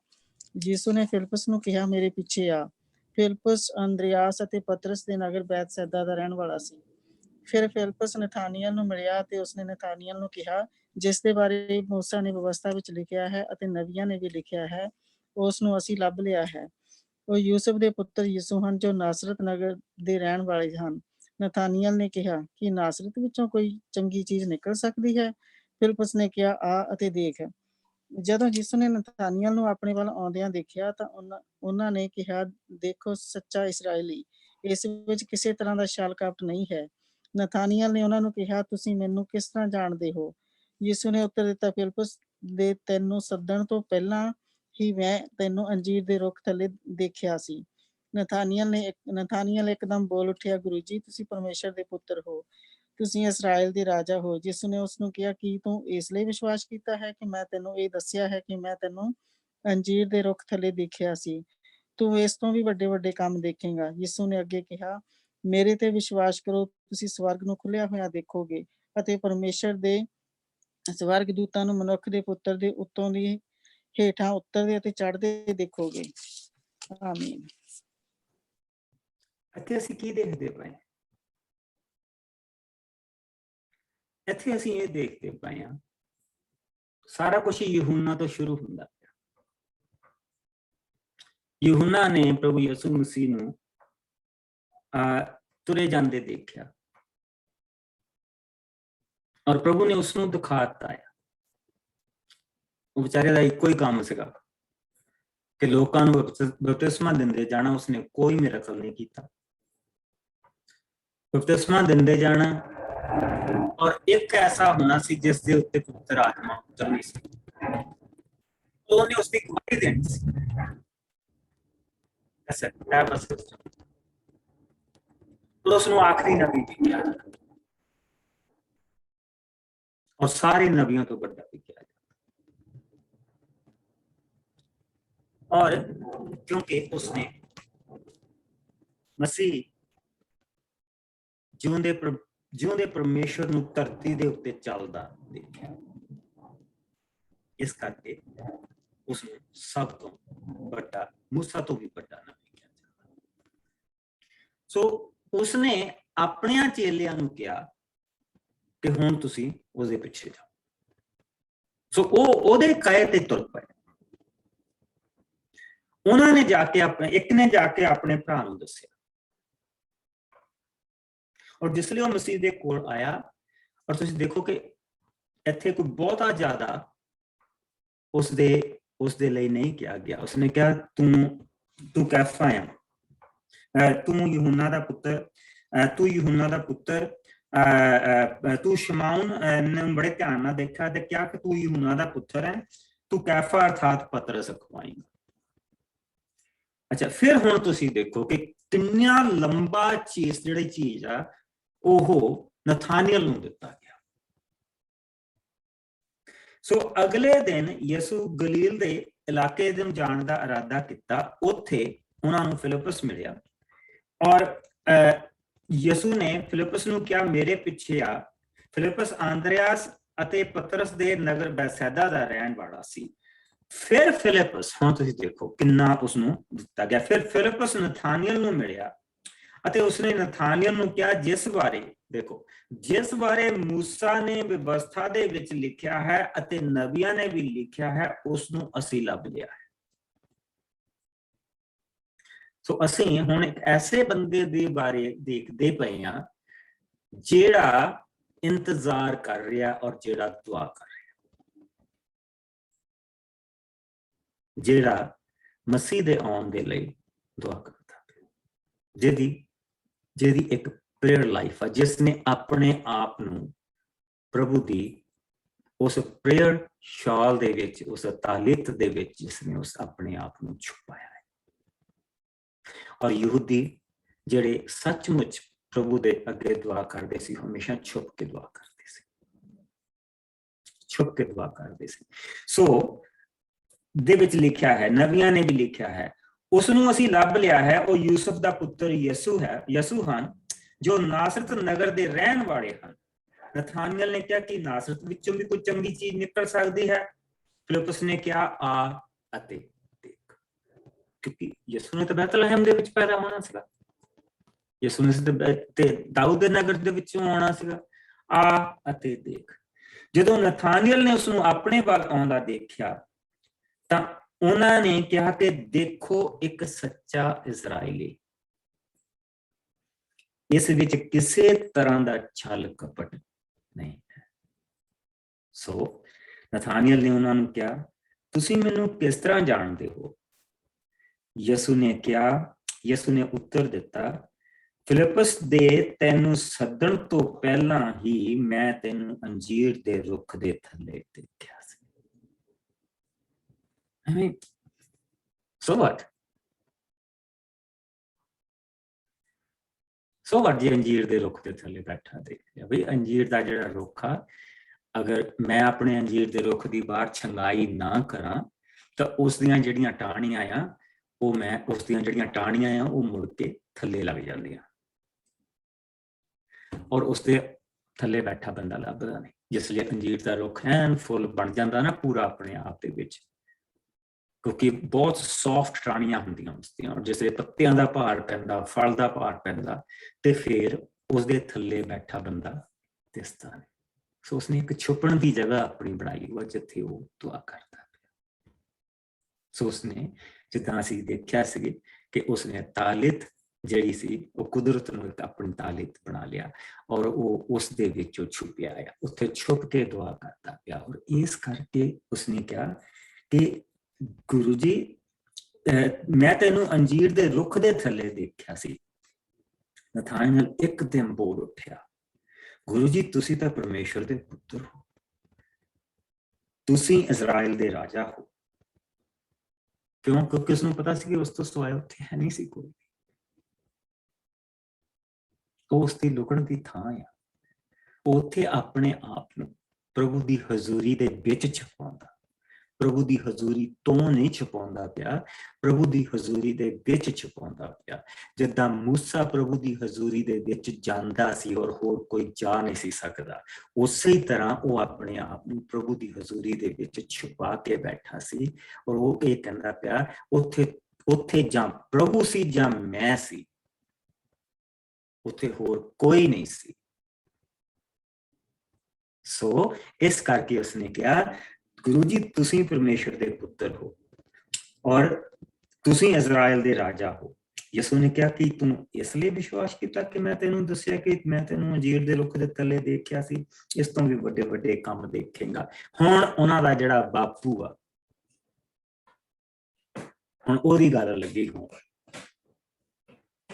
Speaker 3: ਯਿਸੂ ਨੇ ਫਿਲਿਪਸ ਨੂੰ ਕਿਹਾ, ਮੇਰੇ ਪਿੱਛੇ ਆ। ਫਿਲਿਪਸ ਅੰਦਰਿਆਸ ਅਤੇ ਪਤਰਸ ਦੇ ਨਗਰ ਬੈਤਸੈਦਾ ਦਾ ਰਹਿਣ ਵਾਲਾ ਸੀ। ਫਿਰ ਫਿਲਿਪਸ ਨਥਾਨੀਅਲ ਨੂੰ ਮਿਲਿਆ ਤੇ ਉਸਨੇ ਨਥਾਨੀਅਲ ਨੂੰ ਕਿਹਾ, ਜਿਸ ਦੇ ਬਾਰੇ ਮੂਸਾ ਨੇ ਵਿਵਸਥਾ ਵਿੱਚ ਲਿਖਿਆ ਹੈ ਅਤੇ ਨਬੀਆਂ ਨੇ ਵੀ ਲਿਖਿਆ ਹੈ, ਉਸ ਨੂੰ ਅਸੀਂ ਲੱਭ ਲਿਆ ਹੈ। ਉਹ ਯੂਸਫ ਦੇ ਪੁੱਤਰ ਯਿਸੂ ਹਨ, ਜੋ ਨਾਸਰਤ ਨਗਰ ਦੇ ਰਹਿਣ ਵਾਲੇ ਹਨ। ਨਥਾਨੀਅਲ ਨੇ ਕਿਹਾ, ਕਿ ਨਾਸਰਤ ਵਿੱਚੋਂ ਕੋਈ ਚੰਗੀ ਚੀਜ਼ ਨਿਕਲ ਸਕਦੀ ਹੈ? ਫਿਲਿਪਸ ਨੇ ਕਿਹਾ, ਆ ਅਤੇ ਦੇਖ। ਜਦੋਂ ਯਿਸੂ ਨੇ ਨਥਾਨੀਅਲ ਨੂੰ ਆਪਣੇ ਵੱਲ ਆਉਂਦਿਆਂ ਦੇਖਿਆ ਤਾਂ ਉਹਨਾਂ ਨੇ ਕਿਹਾ, ਦੇਖੋ ਸੱਚਾ ਇਸਰਾਏਲੀ, ਇਸ ਵਿੱਚ ਕਿਸੇ ਤਰ੍ਹਾਂ ਦਾ ਛਲ ਕਪਟ ਨਹੀਂ ਹੈ। ਨਥਾਨੀਅਲ ਨੇ ਉਹਨਾਂ ਨੂੰ ਕਿਹਾ, ਤੁਸੀਂ ਮੈਨੂੰ ਕਿਸ ਤਰ੍ਹਾਂ ਜਾਣਦੇ ਹੋ? ਯਿਸੂ ਨੇ ਉੱਤਰ ਦਿੱਤਾ, ਫਿਲਿਪਸ ਦੇ ਤੈਨੂੰ ਸੱਦਣ ਤੋਂ ਪਹਿਲਾਂ ਹੀ ਮੈਂ ਤੈਨੂੰ ਅੰਜੀਰ ਦੇ ਰੁੱਖ ਥੱਲੇ ਦੇਖਿਆ ਸੀ। ਨਥਾਨੀਅਲ ਇੱਕਦਮ ਬੋਲ ਉੱਠਿਆ, ਗੁਰੂ ਜੀ, ਤੁਸੀਂ ਪਰਮੇਸ਼ਰ ਦੇ ਪੁੱਤਰ ਹੋ, ਤੁਸੀਂ ਇਸਰਾਏਲ ਦੇ ਰਾਜਾ ਹੋ। ਯਿਸੂ ਨੇ ਉਸ ਨੂੰ ਕਿਹਾ, ਕੀ ਤੂੰ ਇਸ ਲਈ ਵਿਸ਼ਵਾਸ ਕੀਤਾ ਹੈ ਕਿ ਮੈਂ ਤੈਨੂੰ ਇਹ ਦੱਸਿਆ ਹੈ ਕਿ ਮੈਂ ਤੈਨੂੰ ਅੰਜੀਰ ਦੇ ਰੁੱਖ ਥੱਲੇ ਦੇਖਿਆ ਸੀ? ਤੂੰ ਇਸ ਤੋਂ ਵੀ ਵੱਡੇ ਵੱਡੇ ਕੰਮ ਦੇਖੇਂਗਾ। ਯਿਸੂ ਨੇ ਅੱਗੇ ਕਿਹਾ, ਮੇਰੇ ਤੇ ਵਿਸ਼ਵਾਸ ਕਰੋ, ਤੁਸੀਂ ਸਵਰਗ ਨੂੰ ਖੁੱਲਿਆ ਹੋਇਆ ਦੇਖੋਗੇ ਅਤੇ ਪਰਮੇਸ਼ਰ ਦੇ ਸਵਰਗ ਦੂਤਾਂ ਨੂੰ ਮਨੁੱਖ ਦੇ ਪੁੱਤਰ ਦੇ ਉੱਤੋਂ ਦੀ ਹੇਠਾਂ ਉਤਰਦੇ ਅਤੇ ਚੜ੍ਹਦੇ ਦੇਖੋਗੇ। ਆਮੀਨ।
Speaker 1: ਇੱਥੇ ਅਸੀਂ ਕੀ ਦੇਖਦੇ ਪਏ? ਇੱਥੇ ਅਸੀਂ ਇਹ ਦੇਖਦੇ ਪਏ ਹਾਂ, ਸਾਰਾ ਕੁਝ ਯਹੂਨਾ ਤੋਂ ਸ਼ੁਰੂ ਹੁੰਦਾ ਪਿਆ। ਯਹੂਨਾ ਨੇ ਪ੍ਰਭੂ ਯਿਸੂ ਮਸੀਹ ਨੂੰ ਤੁਰੇ ਜਾਂਦੇ ਦੇਖਿਆ ਔਰ ਪ੍ਰਭੂ ਨੇ ਉਸ ਨੂੰ ਦਿਖਾ ਦਿੱਤਾ ਹੈ। ਉਹ ਵਿਚਾਰੇ ਦਾ ਇੱਕੋ ਹੀ ਕੰਮ ਸੀਗਾ ਕਿ ਲੋਕਾਂ ਨੂੰ ਬਪਤਿਸਮਾ ਦਿੰਦੇ ਜਾਣਾ। ਉਸਨੇ ਕੋਈ ਮਿਰਾਕਲ ਨਹੀਂ ਕੀਤਾ। ਬਪਤਿਸਮਾ ਦਿੰਦੇ ਜਾਣਾ ਔਰ ਇੱਕ ਐਸਾ ਹੋਣਾ ਸੀ ਜਿਸ ਦੇ ਉੱਤੇ ਪਵਿੱਤਰ ਆਤਮਾ ਉਤਰਨੀ ਸੀ। ਉਹਨੇ ਉਸਦੀ ਗਵਾਹੀ ਦੇਣੀ ਸੀ। ਉਸ ਨੂੰ ਆਖਰੀ ਨਬੀ ਵੀ ਕਿਹਾ ਔਰ ਸਾਰੇ ਨਬੀਆਂ ਤੋਂ ਵੱਡਾ ਵੀ ਕਿਹਾ। ਔਰ ਕਿਉਂਕਿ ਉਸਨੇ ਮਸੀਹ ਜਿਉਂਦੇ ਪਰਮੇਸ਼ਰ ਨੂੰ ਧਰਤੀ ਦੇ ਉੱਤੇ ਚੱਲਦਾ ਦੇਖਿਆ, ਇਸ ਕਰਕੇ ਉਸ ਨੂੰ ਸਭ ਤੋਂ ਵੱਡਾ, ਮੂਸਾ ਤੋਂ ਵੀ ਵੱਡਾ ਨਬੀ ਕਿਹਾ ਜਾਂਦਾ। ਸੋ ਉਸਨੇ ਆਪਣਿਆਂ ਚੇਲਿਆਂ ਨੂੰ ਕਿਹਾ ਕਿ ਹੁਣ ਤੁਸੀਂ ਉਸਦੇ ਪਿੱਛੇ ਜਾਓ। ਸੋ ਉਹ ਉਹਦੇ ਕਹੇ ਤੇ ਤੁਰ ਪਏ। ਉਹਨਾਂ ਨੇ ਜਾ ਕੇ ਇੱਕ ਨੇ ਜਾ ਕੇ ਆਪਣੇ ਭਰਾ ਨੂੰ ਦੱਸਿਆ ਔਰ ਜਿਸ ਲਈ ਉਹ ਮਸੀਹ ਦੇ ਕੋਲ ਆਇਆ। ਔਰ ਤੁਸੀਂ ਦੇਖੋ ਕਿ ਇੱਥੇ ਕੋਈ ਬਹੁਤਾ ਜ਼ਿਆਦਾ ਉਸਦੇ ਲਈ ਨਹੀਂ ਕਿਹਾ ਗਿਆ। ਉਸਨੇ ਕਿਹਾ, ਤੂੰ ਕੈਫਾ ਆ, ਤੂੰ ਯਹੂਨਾ ਦਾ ਪੁੱਤਰ, ਤੂੰ ਸ਼ਮਾਉਨ ਨੇ ਬੜੇ ਧਿਆਨ ਨਾਲ ਦੇਖਿਆ ਤੇ ਕਿਹਾ ਕਿ ਤੂੰ ਯਹੂਨਾ ਦਾ ਪੁੱਤਰ ਹੈ, ਤੂੰ ਕੈਫਾ ਅਰਥਾਤ ਪਤਰਸ ਅਖਵਾਏਂਗਾ। ਅੱਛਾ, ਫਿਰ ਹੁਣ ਤੁਸੀਂ ਦੇਖੋ ਕਿ ਕਿੰਨਾ ਲੰਬਾ ਜਿਹੜੀ ਚੀਜ਼ ਆ ਉਹ ਨਥਾਨੀਅਲ ਨੂੰ ਦਿੱਤਾ ਗਿਆ। ਸੋ ਅਗਲੇ ਦਿਨ ਯਿਸੂ ਗਲੀਲ ਦੇ ਇਲਾਕੇ ਨੂੰ ਜਾਣ ਦਾ ਇਰਾਦਾ ਕੀਤਾ। ਉੱਥੇ ਉਹਨਾਂ ਨੂੰ ਫਿਲਿਪਸ ਮਿਲਿਆ ਔਰ ਯਿਸੂ ਨੇ ਫਿਲਿਪਸ ਨੂੰ ਕਿਹਾ, ਮੇਰੇ ਪਿੱਛੇ ਆ। ਫਿਲਿਪਸ ਅੰਦਰਿਆਸ ਅਤੇ ਪਤਰਸ ਦੇ ਨਗਰ ਬੈਤਸੈਦਾ ਦਾ ਰਹਿਣ ਵਾਲਾ ਸੀ। ਫਿਰ ਫਿਲਿਪਸ, ਹੁਣ ਤੁਸੀਂ ਦੇਖੋ ਕਿੰਨਾ ਉਸਨੂੰ ਦਿੱਤਾ ਗਿਆ। ਫਿਰ ਫਿਲਿਪਸ ਨਥਾਨੀਅਲ ਨੂੰ ਮਿਲਿਆ ਅਤੇ ਉਸਨੇ ਨਥਾਨੀਅਲ ਨੂੰ ਕਿਹਾ, ਜਿਸ ਬਾਰੇ ਮੂਸਾ ਨੇ ਵਿਵਸਥਾ ਦੇ ਵਿੱਚ ਲਿਖਿਆ ਹੈ ਅਤੇ ਨਬੀਆਂ ਨੇ ਵੀ ਲਿਖਿਆ ਹੈ, ਉਸ ਨੂੰ ਅਸੀਂ ਲੱਭ ਲਿਆ ਹੈ। ਸੋ ਅਸੀਂ ਹੁਣ ਇੱਕ ਐਸੇ ਬੰਦੇ ਦੇ ਬਾਰੇ ਦੇਖਦੇ ਪਏ ਹਾਂ ਜਿਹੜਾ ਇੰਤਜ਼ਾਰ ਕਰ ਰਿਹਾ ਔਰ ਜਿਹੜਾ ਦੁਆ ਕਰ ਰਿਹਾ, ਜਿਹੜਾ ਮਸੀਹ ਦੇ ਆਉਣ ਦੇ ਲਈ ਦੁਆ ਕਰਦਾ, ਜਿਹਦੀ ਇੱਕ ਪ੍ਰੇਅਰ ਲਾਈਫ ਆ, ਜਿਸ ਨੇ ਆਪਣੇ ਆਪ ਨੂੰ ਪ੍ਰਭੂ ਦੀ ਉਸ ਪ੍ਰੇਅਰ ਸ਼ਾਲ ਦੇ ਵਿੱਚ, ਉਸ ਤਾਲੀਤ ਦੇ ਵਿੱਚ ਜਿਸਨੇ ਉਸ ਆਪਣੇ ਆਪ ਨੂੰ ਛੁਪਾਇਆ ਹੈ। ਔਰ ਯਹੂਦੀ ਜਿਹੜੇ ਸੱਚਮੁੱਚ प्रभु दे अगे दुआ करते सी, हमेशा छुप के दुआ करते सी, छुप के दुआ करते सी। सो दे विच लिखिया है, नबियां ने भी लिखिया है, उसनू असी लभ लिया है, वो यूसुफ दा पुत्र यसू है, यसू हन, जो नासरत नगर दे रहन वाले हन। नथानियल ने कहा कि नासरत विचों भी कोई चंगी चीज निकल सकती है। फिलिप्पुस ने कहा आ अते देख, क्योंकि यसू ने तो बैतलहम दे विच पैदा होना सीगा, यसू ने ते दाऊद दे नगर दे विचों आना सीगा। आ अते देख। जदों नथानियल ने उसनू अपने वाल आउंदा देखिया तां उन्हां ने कहा कि देखो एक सच्चा इजराइली, इस विच किसी तरह का छल कपट नहीं है। सो नथानियल ने उन्होंने कहा तुसी मैनू किस तरह जानते हो? यसू ने कहा, यसू ने उत्तर दिता, फिलिप्पस दे तैनू सदन तो पहला ही मैं तैनू अंजीर दे रुख दे थले देखा सी। I mean, so what? So what जी अंजीर दे रुख दे थले बैठा देख लिया। बई अंजीर दा जिहड़ा रुख आ, अगर मैं अपने अंजीर दे रुख दी बाहर छंगाई ना करा तो उस दियां जिहड़ियां टाहणियां आ, वो मैं उस दियां जिहड़ियां टाहणियां आ वो मुड़ के थले लग जांदियां, और उसके थले बैठा बंदा लभदा नहीं। जिसले अंजीर दा रुख ऐन फुल बन जांदा ना पूरा अपने आप दे विच, क्योंकि बहुत सॉफ्ट टाहणियां हुंदियां उसदियां, और जिसले पत्तियां दा भार पैंदा, फल दा भार पैंदा, ते फिर उसदे थले बैठा बंदा दिसदा नहीं। सो उसने एक छुपण की जगह अपनी बनाई हुआ जिथे वो दुआ करता है। सो उसने जिदा असी देखिया सी कि उसने तालित ਜਿਹੜੀ ਸੀ ਉਹ ਕੁਦਰਤ ਨੂੰ ਇੱਕ ਆਪਣੀ ਤਾਲਿਤ ਬਣਾ ਲਿਆ, ਔਰ ਉਹ ਉਸ ਦੇ ਵਿੱਚੋਂ ਛੁਪਿਆ ਆ, ਉੱਥੇ ਛੁਪ ਕੇ ਦੁਆ ਕਰਦਾ ਪਿਆ। ਔਰ ਇਸ ਕਰਕੇ ਉਸਨੇ ਕਿਹਾ ਕਿ ਗੁਰੂ ਜੀ ਮੈਂ ਤੈਨੂੰ ਅੰਜੀਰ ਦੇ ਰੁੱਖ ਦੇ ਥੱਲੇ ਦੇਖਿਆ ਸੀ। ਨਥਾਨਿਅਲ ਇੱਕਦਮ ਬੋਲ ਉੱਠਿਆ, ਗੁਰੂ ਜੀ ਤੁਸੀਂ ਤਾਂ ਪਰਮੇਸ਼ਰ ਦੇ ਪੁੱਤਰ ਹੋ, ਤੁਸੀਂ ਇਜ਼ਰਾਈਲ ਦੇ ਰਾਜਾ ਹੋ। ਕਿਉਂ? ਕਿਉਂਕਿ ਉਸਨੂੰ ਪਤਾ ਸੀ ਕਿ ਉਸ ਤੋਂ ਸਿਵਾਏ ਉੱਥੇ ਹੈ ਨਹੀਂ ਸੀ ਕੋਈ। उसकी लुकण की थां आ, उत्थे अपने आप ਨੂੰ प्रभु की हजूरी दे विच छुपाउंदा, प्रभु की हजूरी तो नहीं छुपाउंदा पिया, प्रभु की हजूरी दे विच छुपाउंदा पिया। जिद्दां मूसा प्रभु की हजूरी दे विच जांदा सी और होर कोई जा नहीं सी सकदा, उसी तरह वो अपने आप ਨੂੰ प्रभु की हजूरी दे विच छुपा के बैठा सी। और वो ये कहंदा पिया उत्थे उत्थे जां प्रभु सी जां मैं सी, उत्थे होर कोई नहीं सी। सो इस करके उसने कहा गुरु जी तुसी परमेश्वर दे पुत्र हो और तुसी इजराइल दे राजा हो। यसू ने कहा कि तू इसलिए विश्वास किया कि मैं तेनू दस्या कि मैं तेनू अंजीर दे रुख दे थले देखिया सी, इस तो भी बड़े बड़े काम देखेगा। हुण उन्हां दा जिहड़ा बापू आ, हुण ओदी गल लगी,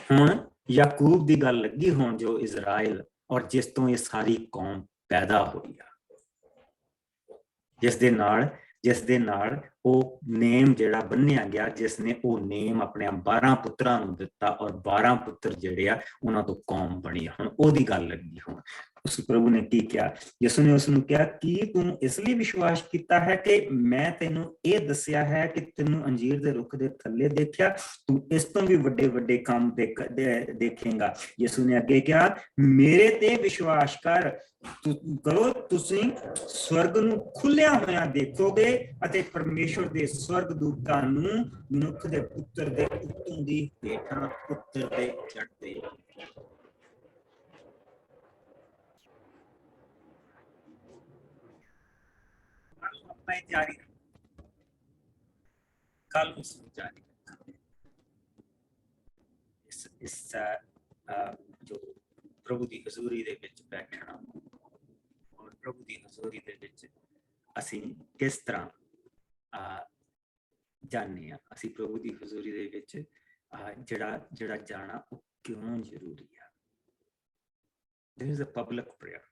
Speaker 1: हुण याकूब की गल लगी होण, जो इजराइल और जिस तो ये सारी कौम पैदा हुई है, जिस दे नाल वो नेम जिहड़ा बन्निया गया, जिसने वो नेम अपने 12 पुत्रां नूं दिता और 12 पुत्र जिहड़े आ उन्हां तो कौम बनी। हुण ओदी गल लगी होण। उस प्रभु ने की किया, यसू ने उसनूं कहा कि तू इसलिए विश्वास किया है कि मैं तेनू ये दस्या है कि तेनू अंजीर दे रुख दे थले देखिया, तू इस तो भी बड़े बड़े काम देखेगा। यसू ने अगे कहा मेरे ते विश्वास कर करो, तुसी स्वर्ग नूं खुलिया होया देखोगे अते परमेश्वर दे स्वर्गदूतां नूं मनुख दे पुत्र दे उत्तों दी हेठां उतरदे चढ़दे। जारी कल उसमें जारी इस जो प्रभु की हजूरी दे विच बैठना और प्रभु की हजूरी दे विच असीं किस तरह जाने, असी प्रभु की हजूरी दे विच जिहड़ा जिहड़ा जाना वो क्यों जरूरी है। There is a public prayer,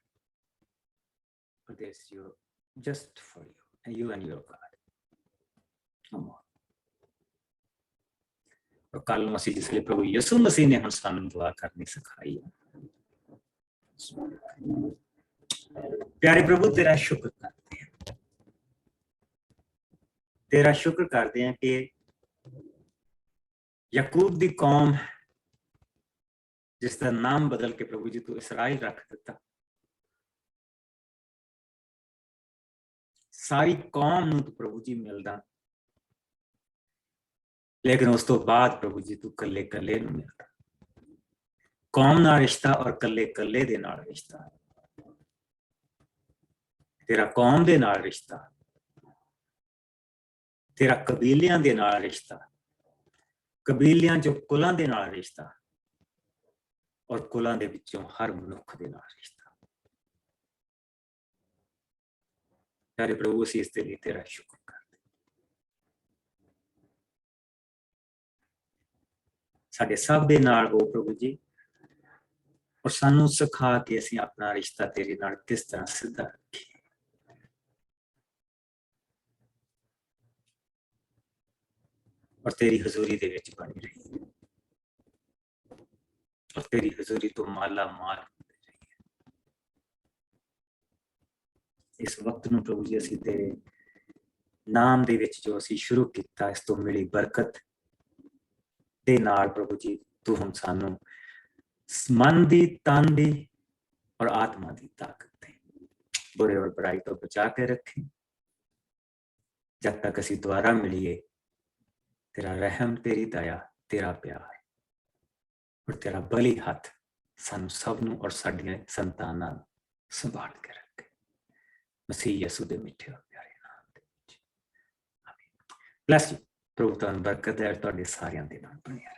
Speaker 1: but there's your just for you and your God. Come on. और कल ਨੂੰ ਅਸੀਂ ਜਿਸ ਲਈ ਪ੍ਰਭੂ ਯਿਸੂ ਮਸੀਹ ਨੇ ਹੁਣ ਸਾਨੂੰ ਦੁਆ ਕਰਨੀ ਸਿਖਾਈ ਹੈ। प्यारे प्रभु तेरा शुक्र करते हैं, तेरा शुक्र करते हैं कि याकूब दी कौम जिसका नाम बदल के प्रभु जी तू इसराइल रख दिता, सारी कौम नूं तू प्रभु जी मिलदा, लेकिन उस तो बाद प्रभु जी तू कल्ले कल्ले नूं मिलदा। कौम नाल रिश्ता और कल्ले कल्ले दे नाल रिश्ता, तेरा कौम दे नाल रिश्ता, तेरा कबीलियां दे नाल रिश्ता, कबीलियां जो कुलां दे नाल रिश्ता और कुलां दे विचों हर मनुख दे नाल रिश्ता। प्यारे प्रभु असीं इस दे लई तेरा शुक्र करदे। साडे सब दे नाल हो प्रभु जी, और सानू सिखा के असीं अपना रिश्ता तेरे नाल किस तरह सिद्धा रखीए। और तेरी हजूरी दे विच बनी रही और तेरी हजूरी तो माला माल होते रहिए। इस वक्त नूं प्रभु जी असीं तेरे नाम दे विच जो असीं शुरू कीता, इस तो मिली बरकत दे नाल प्रभु जी तू हम सानू मन दी, तन दी और आत्मा दी ताकत दे, बुरे और बुराई तो बचा के रखे। जब तक असीं दोबारा मिलिए, तेरा रहम, तेरी दया, तेरा प्यार और तेरा बली हाथ सानू सब नू और साडियां संतानां संभाल के रखे। मसीह यसू दे मिठे और प्यारे नाम दे विच आमीन। Bless you. प्रभु तुहानू बरकत दे, तुहाडे सारियां दे नाल बनी रहे।